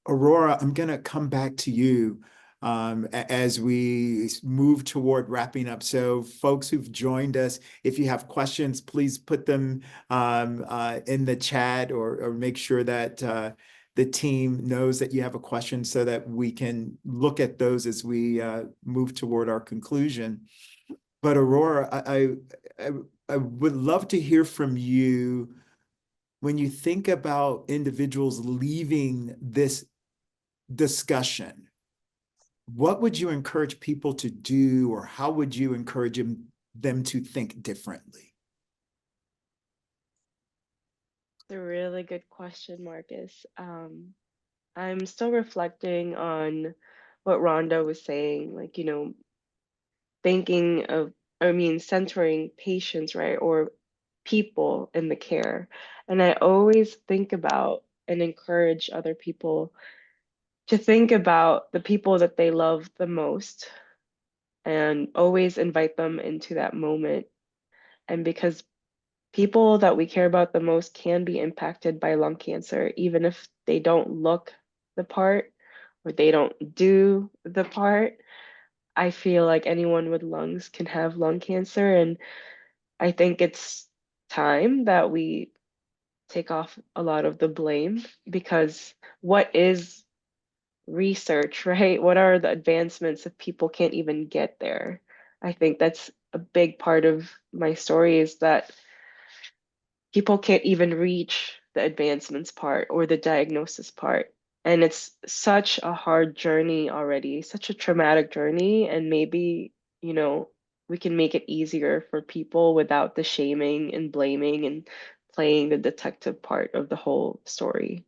Aurora, I'm going to come back to you as we move toward wrapping up. So folks who've joined us, if you have questions, please put them in the chat, or make sure that the team knows that you have a question so that we can look at those as we move toward our conclusion. But Aurora, I would love to hear from you when you think about individuals leaving this discussion. What would you encourage people to do, or how would you encourage them to think differently? It's a really good question, Marcus. I'm still reflecting on what Rhonda was saying, like, thinking of, centering patients, right, or people in the care. And I always think about and encourage other people to think about the people that they love the most, and always invite them into that moment. And because people that we care about the most can be impacted by lung cancer, even if they don't look the part or they don't do the part. I feel like anyone with lungs can have lung cancer. And I think it's time that we take off a lot of the blame, because what is research, right? What are the advancements if people can't even get there? I think that's a big part of my story, is that people can't even reach the advancements part or the diagnosis part. And it's such a hard journey already, such a traumatic journey. And maybe, we can make it easier for people without the shaming and blaming and playing the detective part of the whole story.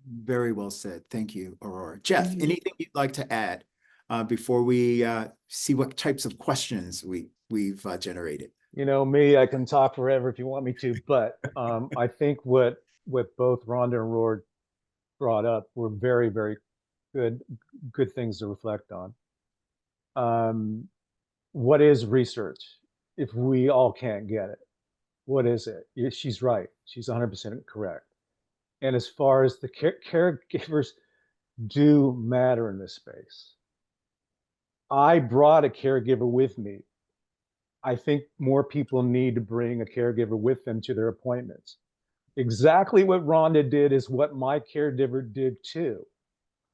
Very well said. Thank you, Aurora. Jeff, anything you'd like to add before we see what types of questions we've generated. You know me, I can talk forever if you want me to, but I think what both Rhonda and Aurora brought up were very, very good things to reflect on. What is research if we all can't get it? What is it? She's right. She's 100% correct. And as far as the caregivers do matter in this space, I brought a caregiver with me. I think more people need to bring a caregiver with them to their appointments. Exactly what Rhonda did is what my caregiver did too.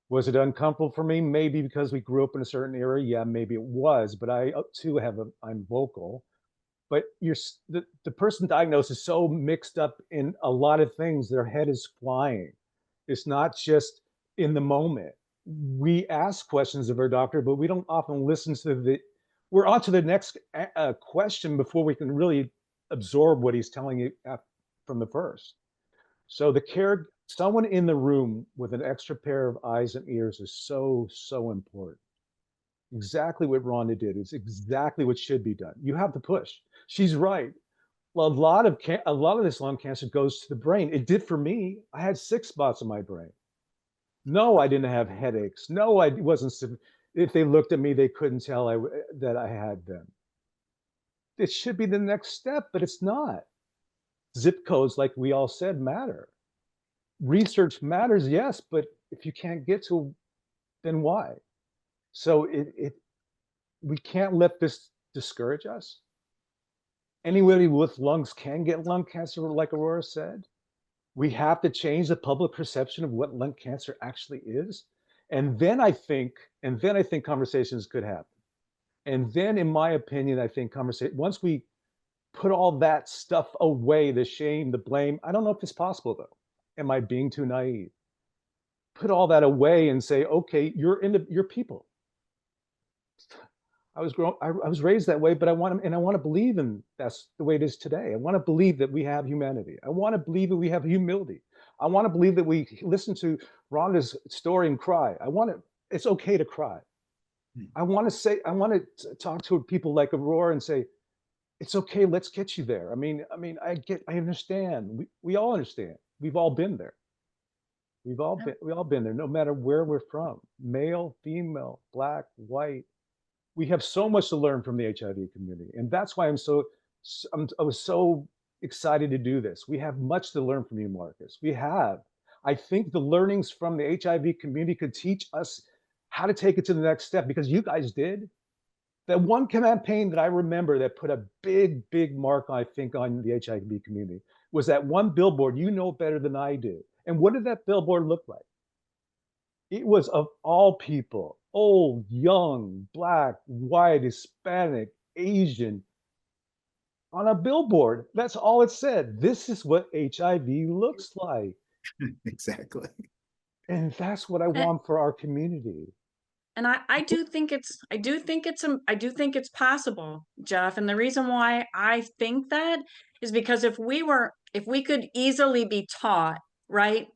Was it uncomfortable for me? Maybe because we grew up in a certain era. Yeah, maybe it was, but I too I'm vocal. But the person diagnosed is so mixed up in a lot of things, their head is flying. It's not just in the moment. We ask questions of our doctor, but we don't often listen to we're on to the next question before we can really absorb what he's telling you from the first. So someone in the room with an extra pair of eyes and ears is so, so important. Exactly what Rhonda did is exactly what should be done. You have to push. She's right. Well, a lot of this lung cancer goes to the brain. It did for me. I had 6 spots in my brain. No, I didn't have headaches. No, I wasn't. If they looked at me, they couldn't tell that I had them. It should be the next step, but it's not. Zip codes, like we all said, matter. Research matters, yes, but if you can't get to, then why? So we can't let this discourage us. Anybody with lungs can get lung cancer, like Aurora said. We have to change the public perception of what lung cancer actually is. And then I think conversations could happen. And then, in my opinion, I think once we put all that stuff away, the shame, the blame, I don't know if it's possible though. Am I being too naive? Put all that away and say, okay, you're people. I was raised that way, but I want to believe in that's the way it is today. I want to believe that we have humanity. I want to believe that we have humility. I want to believe that we listen to Rhonda's story and cry. It's okay to cry. I want to talk to people like Aurora and say, it's okay, let's get you there. I understand. We all understand. We've all been there. We've all been there, no matter where we're from, male, female, black, white. We have so much to learn from the HIV community. And that's why I was so excited to do this. We have much to learn from you, Marcus. I think the learnings from the HIV community could teach us how to take it to the next step, because you guys did. That one campaign that I remember that put a big, big mark, I think, on the HIV community was that one billboard. You know better than I do. And what did that billboard look like? It was of all people, old, young, black, white, Hispanic, Asian, on a billboard. That's all it said. This is what HIV looks like. Exactly. And that's what I want for our community. And I do think it's possible, Jeff. And the reason why I think that is because if we could easily be taught, right,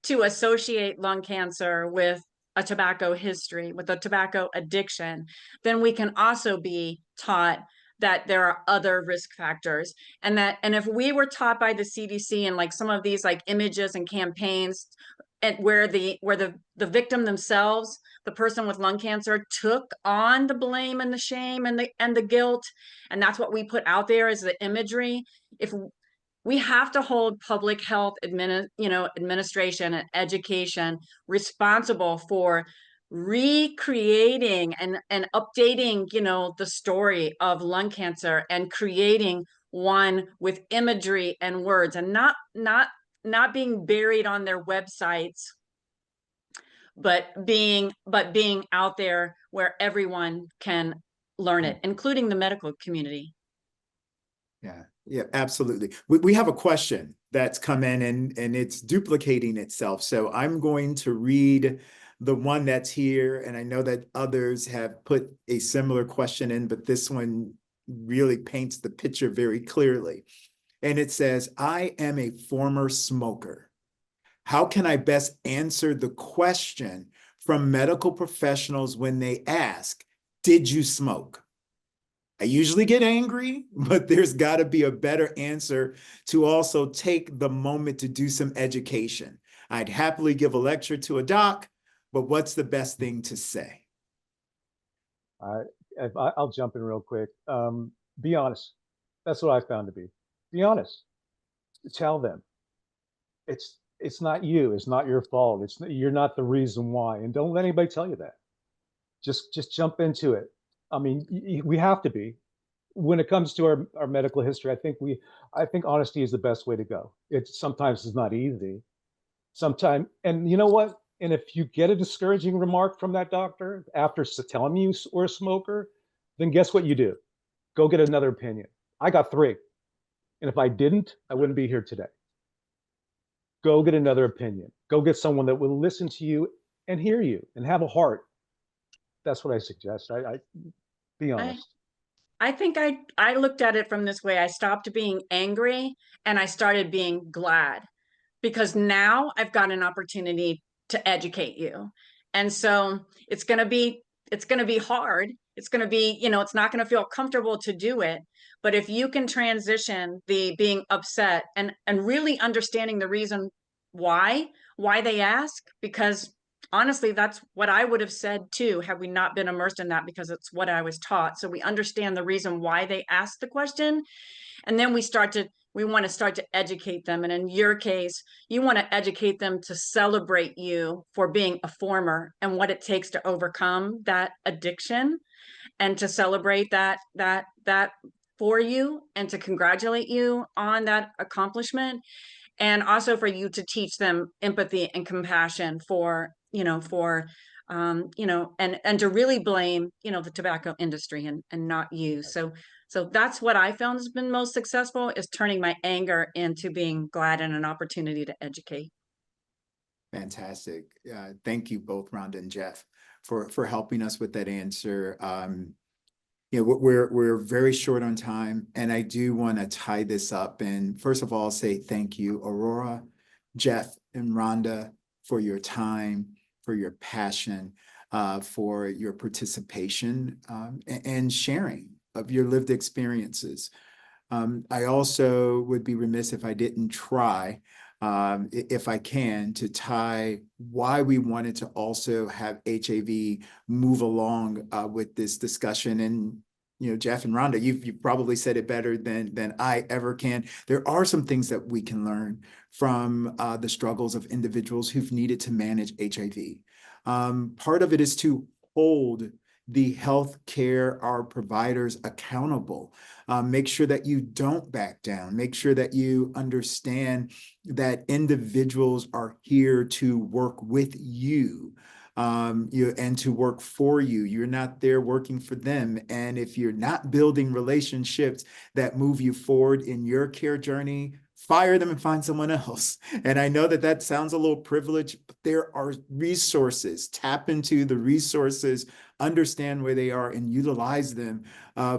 to associate lung cancer with a tobacco history, with a tobacco addiction, then we can also be taught that there are other risk factors. And if we were taught by the CDC and like some of these like images and campaigns, and where the victim themselves, the person with lung cancer, took on the blame and the shame and the guilt, and that's what we put out there as the imagery. If we have to hold public health administration and education responsible for recreating and updating, the story of lung cancer and creating one with imagery and words, and not being buried on their websites, but being out there where everyone can learn it, including the medical community. Yeah, absolutely. We have a question that's come in and it's duplicating itself. So I'm going to read the one that's here. And I know that others have put a similar question in, but this one really paints the picture very clearly. And it says, I am a former smoker. How can I best answer the question from medical professionals when they ask, did you smoke? I usually get angry, but there's got to be a better answer to also take the moment to do some education. I'd happily give a lecture to a doc, but what's the best thing to say? I'll jump in real quick. Be honest. That's what I found to be. Be honest. Tell them it's not you. It's not your fault. You're not the reason why. And don't let anybody tell you that. Just jump into it. I mean, we have to be. When it comes to our medical history, I think honesty is the best way to go. It sometimes is not easy. Sometimes, and you know what? And if you get a discouraging remark from that doctor after telling you you're a smoker, then guess what you do? Go get another opinion. I got 3. And if I didn't, I wouldn't be here today. Go get another opinion. Go get someone that will listen to you and hear you and have a heart. That's what I suggest. I be honest. I think I looked at it from this way. I stopped being angry and I started being glad, because now I've got an opportunity to educate you. And so it's going to be hard. It's going to be, it's not going to feel comfortable to do it. But if you can transition the being upset and really understanding the reason why they ask, because honestly, that's what I would have said too, had we not been immersed in that, because it's what I was taught. So we understand the reason why they asked the question. And then we want to start to educate them. And in your case, you want to educate them to celebrate you for being a former and what it takes to overcome that addiction, and to celebrate that for you, and to congratulate you on that accomplishment. And also for you to teach them empathy and compassion for, and to really blame, the tobacco industry and not you. So that's what I found has been most successful, is turning my anger into being glad and an opportunity to educate. Fantastic. Thank you both, Rhonda and Jeff, for helping us with that answer. We're very short on time, and I do want to tie this up. And first of all, say thank you, Aurora, Jeff, and Rhonda, for your time, for your passion, for your participation, and sharing of your lived experiences. I also would be remiss if I didn't try, if I can, to tie why we wanted to also have HIV move along with this discussion. And Jeff and Rhonda, you've probably said it better than I ever can. There are some things that we can learn from the struggles of individuals who've needed to manage HIV. Part of it is to hold the healthcare, our providers accountable. Make sure that you don't back down. Make sure that you understand that individuals are here to work with you, and to work for you. You're not there working for them. And if you're not building relationships that move you forward in your care journey, fire them and find someone else. And I know that sounds a little privileged, but there are resources. Tap into the resources, understand where they are, and utilize them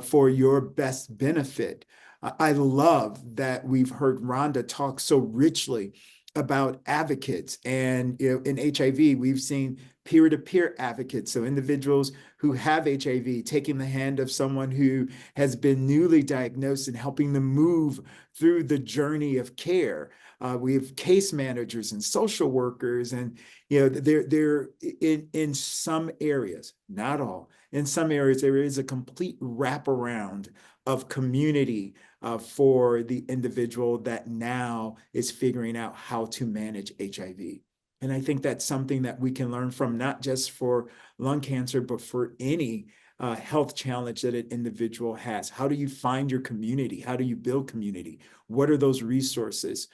for your best benefit. I love that we've heard Rhonda talk so richly about advocates. And in HIV, we've seen peer-to-peer advocates, so individuals who have HIV taking the hand of someone who has been newly diagnosed and helping them move through the journey of care. We have case managers and social workers, and they're in some areas, not all, in some areas there is a complete wraparound of community for the individual that now is figuring out how to manage HIV. And I think that's something that we can learn from, not just for lung cancer, but for any health challenge that an individual has. How do you find your community? How do you build community? What are those resources?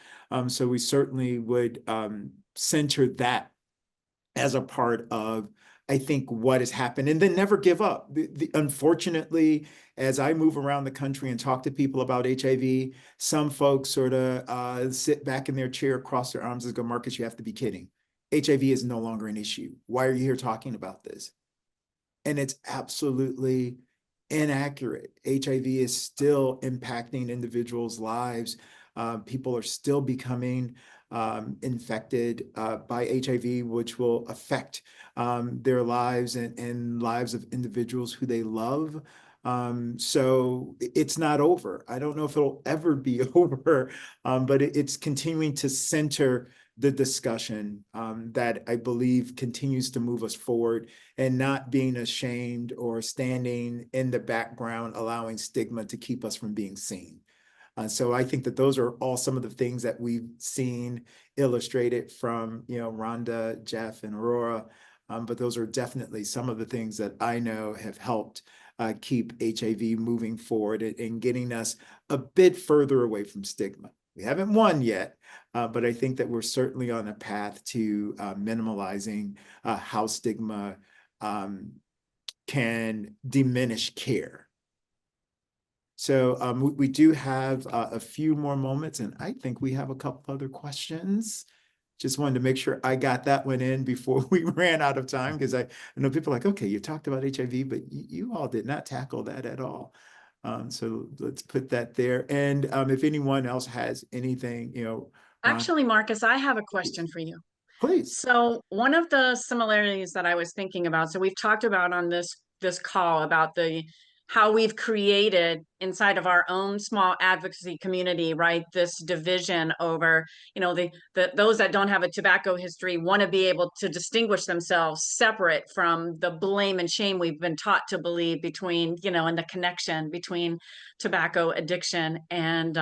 So we certainly would center that as a part of, I think, what has happened, and then never give up. Unfortunately, as I move around the country and talk to people about HIV, some folks sort of sit back in their chair, cross their arms, and go, Marcus, you have to be kidding. HIV is no longer an issue. Why are you here talking about this? And it's absolutely inaccurate. HIV is still impacting individuals' lives. People are still becoming infected by HIV, which will affect their lives and lives of individuals who they love. So it's not over. I don't know if it'll ever be over, but it's continuing to center the discussion that I believe continues to move us forward, and not being ashamed or standing in the background, allowing stigma to keep us from being seen. So I think that those are all some of the things that we've seen illustrated from, Rhonda, Jeff, and Aurora. But those are definitely some of the things that I know have helped keep HIV moving forward and getting us a bit further away from stigma. We haven't won yet, but I think that we're certainly on a path to minimalizing how stigma can diminish care. So we do have a few more moments, and I think we have a couple other questions. Just wanted to make sure I got that one in before we ran out of time, because I know people are like, okay, you talked about HIV, but you all did not tackle that at all. So let's put that there. And if anyone else has anything, Ron, Actually, Marcus, I have a question for you. please. So one of the similarities that I was thinking about, so we've talked about on this call about how we've created inside of our own small advocacy community, right? This division over, those that don't have a tobacco history want to be able to distinguish themselves separate from the blame and shame we've been taught to believe between, and the connection between tobacco addiction and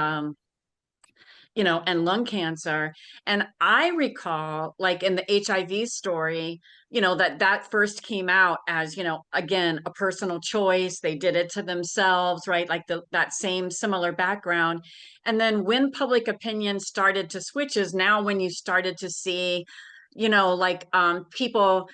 and lung cancer. And I recall, like in the HIV story, that first came out as, again, a personal choice. They did it to themselves, right? Like that same similar background. And then when public opinion started to switch is now when you started to see, people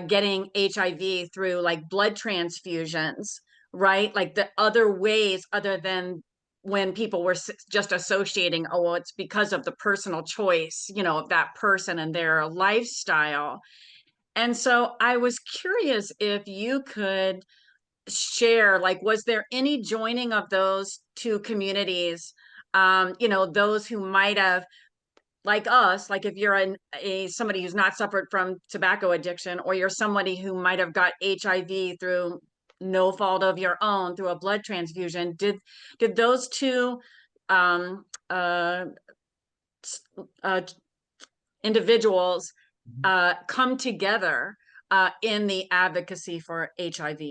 getting HIV through like blood transfusions, right? Like the other ways other than when people were just associating, oh, well, it's because of the personal choice, of that person and their lifestyle. And so I was curious if you could share, like, was there any joining of those two communities? Those who might have, like us, like if you're somebody who's not suffered from tobacco addiction, or you're somebody who might have got HIV through no fault of your own through a blood transfusion, did those two um, uh, uh, individuals come together in the advocacy for HIV?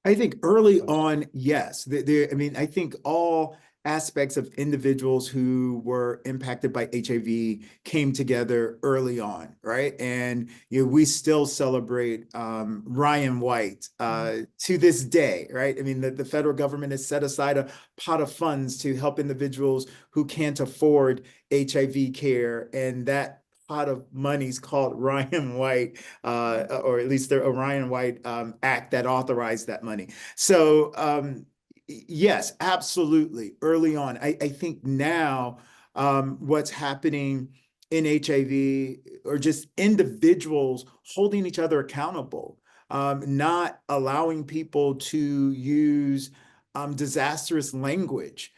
I think early on, yes. I think all aspects of individuals who were impacted by HIV came together early on, right? And we still celebrate Ryan White to this day, right? I mean, the federal government has set aside a pot of funds to help individuals who can't afford HIV care, and that pot of money's called Ryan White, or at least the Ryan White Act that authorized that money. So yes, absolutely. Early on, I think now what's happening in HIV are just individuals holding each other accountable, not allowing people to use disastrous language.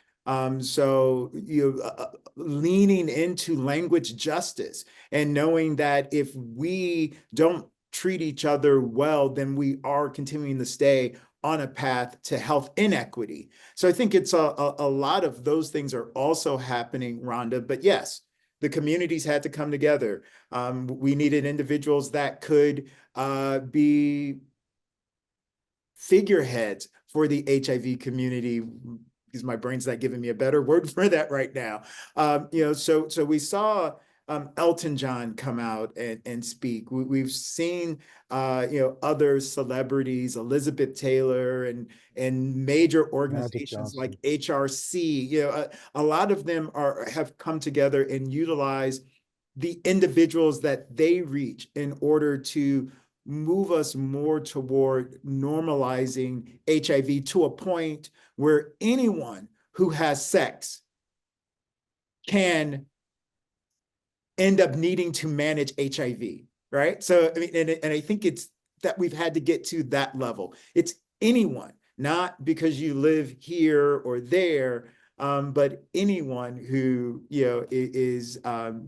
Leaning into language justice and knowing that if we don't treat each other well, then we are continuing to stay on a path to health inequity. So I think it's a lot of those things are also happening, Rhonda. But yes, the communities had to come together. We needed individuals that could be figureheads for the HIV community, because my brain's not giving me a better word for that right now. So we saw Elton John come out and speak. We've seen other celebrities, Elizabeth Taylor, and major organizations like HRC. A lot of them have come together and utilized the individuals that they reach in order to move us more toward normalizing HIV to a point where anyone who has sex can end up needing to manage HIV, right? So, I mean, and I think it's that we've had to get to that level. It's anyone, not because you live here or there, but anyone who, is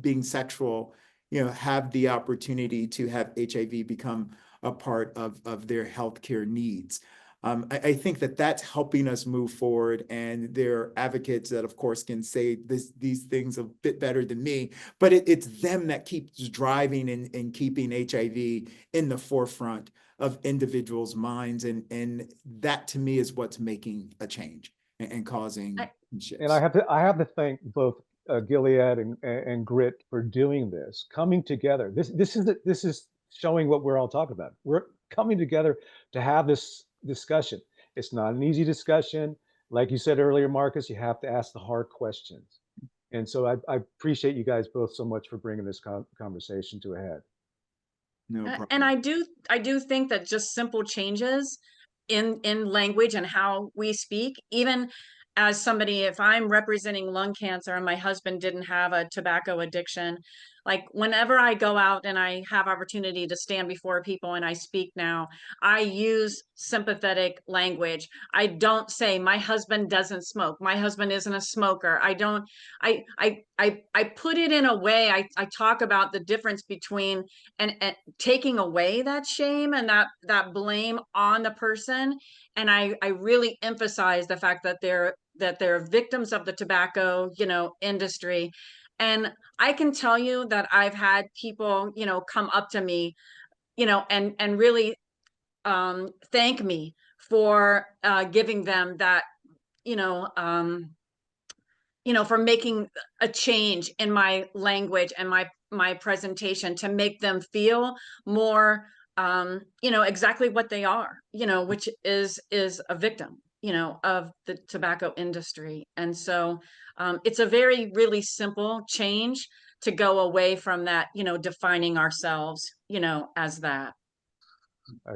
being sexual, have the opportunity to have HIV become a part of their healthcare needs. I think that that's helping us move forward, and there are advocates that, of course, can say these things a bit better than me, but it's them that keeps driving and keeping HIV in the forefront of individuals' minds, and that to me is what's making a change and causing shifts. And I have to thank both Gilead and Grit for doing this, coming together. This is showing what we're all talking about. We're coming together to have this discussion. It's not an easy discussion. Like you said earlier, Marcus, you have to ask the hard questions. And so I appreciate you guys both so much for bringing this conversation to a head. No problem. And I do think that just simple changes in language and how we speak, even as somebody, if I'm representing lung cancer and my husband didn't have a tobacco addiction, like whenever I go out and I have opportunity to stand before people and I speak now, I use sympathetic language. I don't say my husband doesn't smoke. My husband isn't a smoker. I don't, I put it in a way, I talk about the difference between and taking away that shame and that blame on the person. And I really emphasize the fact that they're victims of the tobacco, industry. And I can tell you that I've had people, come up to me, and really thank me for giving them that, you know, um, for making a change in my language and my presentation to make them feel more, exactly what they are, which is a victim, of the tobacco industry. And so it's a very, really simple change to go away from that, defining ourselves, as that.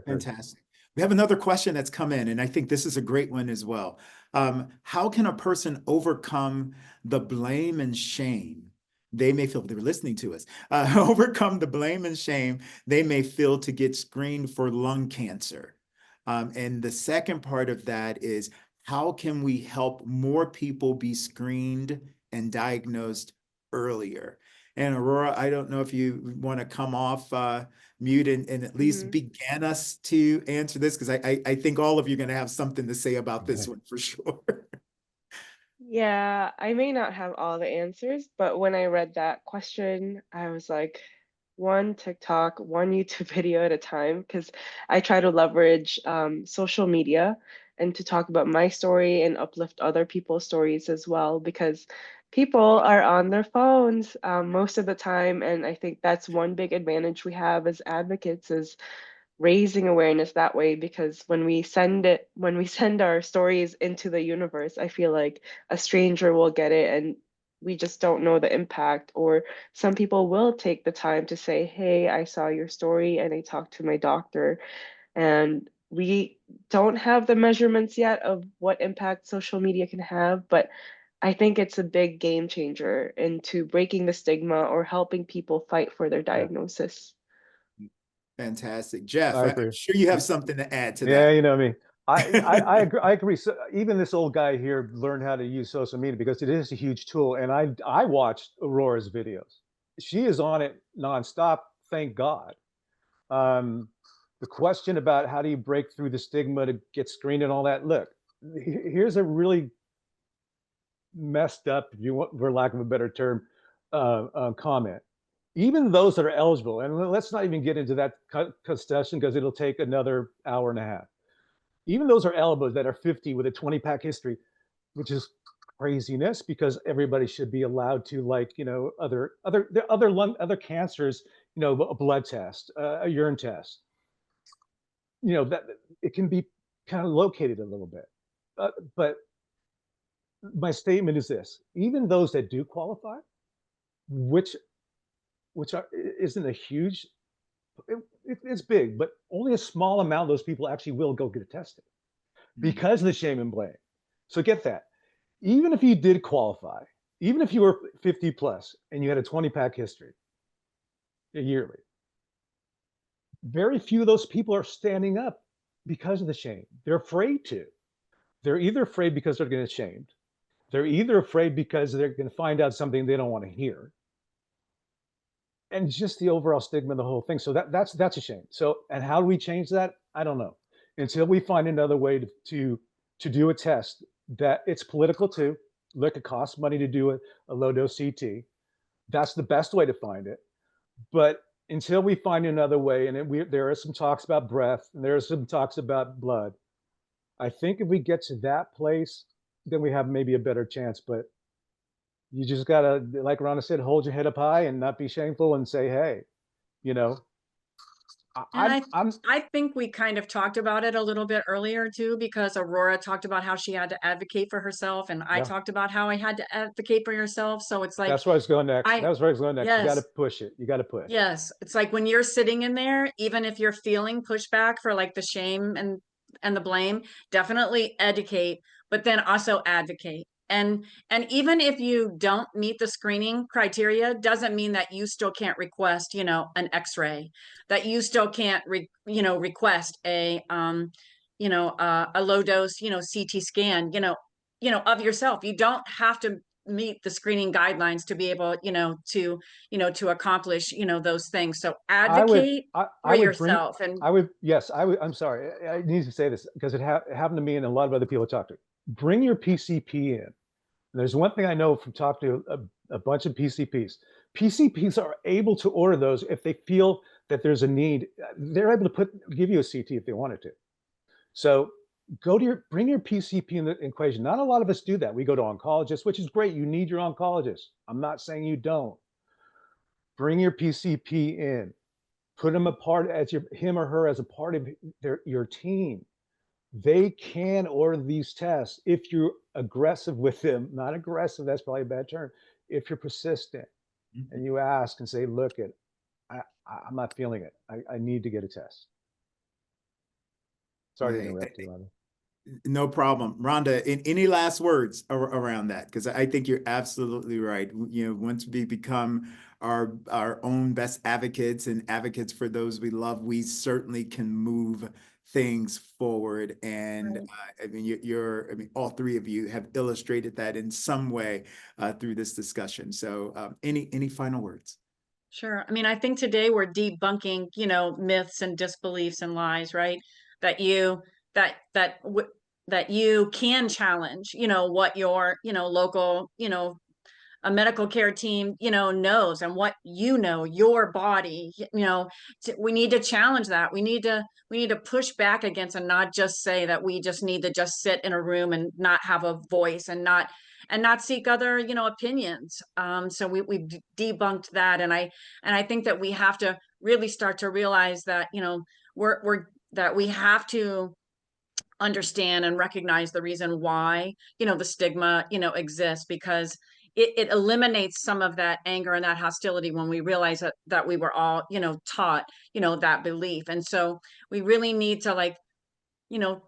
Fantastic. We have another question that's come in, and I think this is a great one as well. How can a person overcome the blame and shame they may feel? They're listening to us. Overcome the blame and shame they may feel to get screened for lung cancer. And the second part of that is, how can we help more people be screened and diagnosed earlier? And Aurora, I don't know if you want to come off mute and at least begin us to answer this, because I think all of you are going to have something to say about this one for sure. Yeah, I may not have all the answers, but when I read that question, I was like, one TikTok, one YouTube video at a time, because I try to leverage social media and to talk about my story and uplift other people's stories as well, because people are on their phones most of the time. And I think that's one big advantage we have as advocates, is raising awareness that way, because when we send our stories into the universe, I feel like a stranger will get it and we just don't know the impact. Or some people will take the time to say, hey, I saw your story and I talked to my doctor. And we don't have the measurements yet of what impact social media can have, but I think it's a big game changer into breaking the stigma or helping people fight for their diagnosis. Fantastic. Jeff, I I'm agree. sure you have something to add to Yeah, that. you know me. I agree. I agree. So even this old guy here learned how to use social media because it is a huge tool. And I watched Aurora's videos. She is on it nonstop. Thank God. The question about how do you break through the stigma to get screened and all that. Look, here's a really messed up, if you want, for lack of a better term, comment. Even those that are eligible, and let's not even get into that discussion because it'll take another hour and a half. Even those are eligible that are 50 with a 20-pack history, which is craziness, because everybody should be allowed to, like, other cancers, a blood test, a urine test, that it can be kind of located a little bit. But my statement is this: even those that do qualify, which isn't a huge, it's big, but only a small amount of those people actually will go get it tested because of the shame and blame. So get that. Even if you did qualify, even if you were 50 plus and you had a 20-pack history yearly, very few of those people are standing up because of the shame. They're afraid to. They're either afraid because they're going to get shamed, They're either afraid because they're going to find out something they don't want to hear, and just the overall stigma of the whole thing. So that's a shame. So, and how do we change that? I don't know. Until we find another way to do a test that it's political too. Look, it costs money to do a low dose CT. That's the best way to find it. But until we find another way, and there are some talks about breath, and there are some talks about blood. I think if we get to that place, then we have maybe a better chance. But you just gotta, like Rhonda said, hold your head up high and not be shameful and say, hey, you know, And I'm I think we kind of talked about it a little bit earlier too, because Aurora talked about how she had to advocate for herself, and I yeah, talked about how I had to advocate for yourself. So it's like that's where I was going next. I That was where I was going next. You got to yes, push it. You got to push. yes. It's like when you're sitting in there, even if you're feeling pushback for like the shame and the blame, definitely educate, but then also advocate. And even if you don't meet the screening criteria, doesn't mean that you still can't request, an X-ray, that you still can't request a low dose, CT scan, of yourself. You don't have to meet the screening guidelines to be able, to accomplish, those things. So advocate for I would bring, yourself. And yes, I'm sorry. I need to say this because it happened to me and a lot of other people I talked to. Bring your PCP in. There's one thing I know from talking to a bunch of PCPs. PCPs are able to order those if they feel that there's a need. They're able to give you a CT if they wanted to. So bring your PCP in the equation. Not a lot of us do that. We go to oncologists, which is great. You need your oncologist. I'm not saying you don't. Bring your PCP in. Put him him or her as a part of your team. They can order these tests if you're aggressive with them. Not aggressive, that's probably a bad term. If you're persistent and you ask and say, look, I'm not feeling it. I need to get a test. Sorry to interrupt you, Rhonda. No problem. Rhonda, any last words around that? Because I think you're absolutely right. Once we become our own best advocates and advocates for those we love, we certainly can move things forward. And I mean, all three of you have illustrated that in some way through this discussion. So any final words? sure. I mean, I think today we're debunking, myths and disbeliefs and lies, right? That you that that that you can challenge, what your, local, a medical care team, knows, and what, your body, we need to challenge that. We need to push back against, and not just say that we just need to just sit in a room and not have a voice, and not seek other, opinions. So we've debunked that. And I think that we have to really start to realize that, that we have to understand and recognize the reason why, the stigma, exists, because it eliminates some of that anger and that hostility when we realize that we were all, taught, that belief. And so we really need to, like, you know,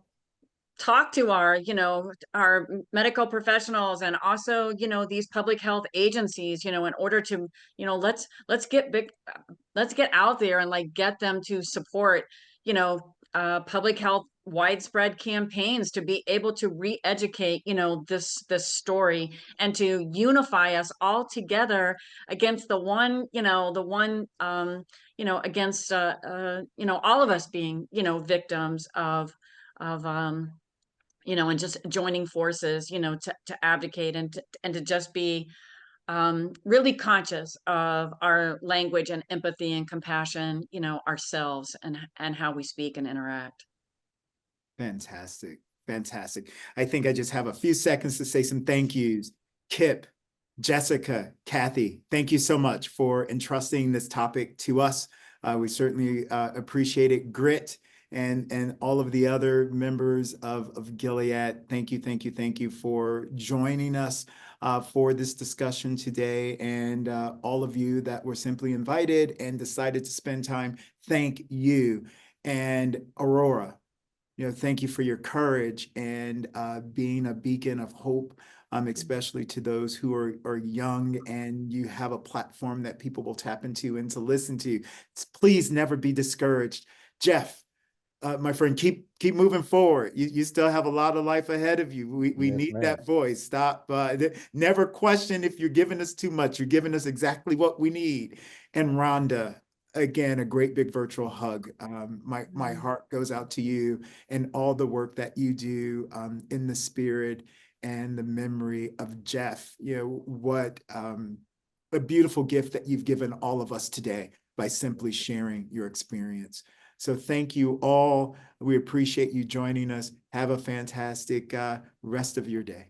talk to our medical professionals, and also, these public health agencies, in order to, let's get out there and, like, get them to support, public health widespread campaigns to be able to re-educate, this story, and to unify us all together against against all of us being, victims of and just joining forces, to advocate, and to just be really conscious of our language and empathy and compassion, ourselves, and how we speak and interact. Fantastic. Fantastic. I think I just have a few seconds to say some thank yous. Kip, Jessica, Kathy, thank you so much for entrusting this topic to us. We certainly appreciate it. Grit and all of the other members of Gilead, thank you for joining us for this discussion today. And all of you that were simply invited and decided to spend time, thank you. And Aurora, thank you for your courage and being a beacon of hope, especially to those who are young, and you have a platform that people will tap into and to listen to. Please never be discouraged. Jeff, my friend, keep moving forward. You still have a lot of life ahead of you. We Yes, need ma'am. that voice. Stop. Never question if you're giving us too much. You're giving us exactly what we need. And Rhonda, again, a great big virtual hug. My heart goes out to you and all the work that you do in the spirit and the memory of Jeff. You know, what a beautiful gift that you've given all of us today by simply sharing your experience. So thank you all. We appreciate you joining us. Have a fantastic rest of your day.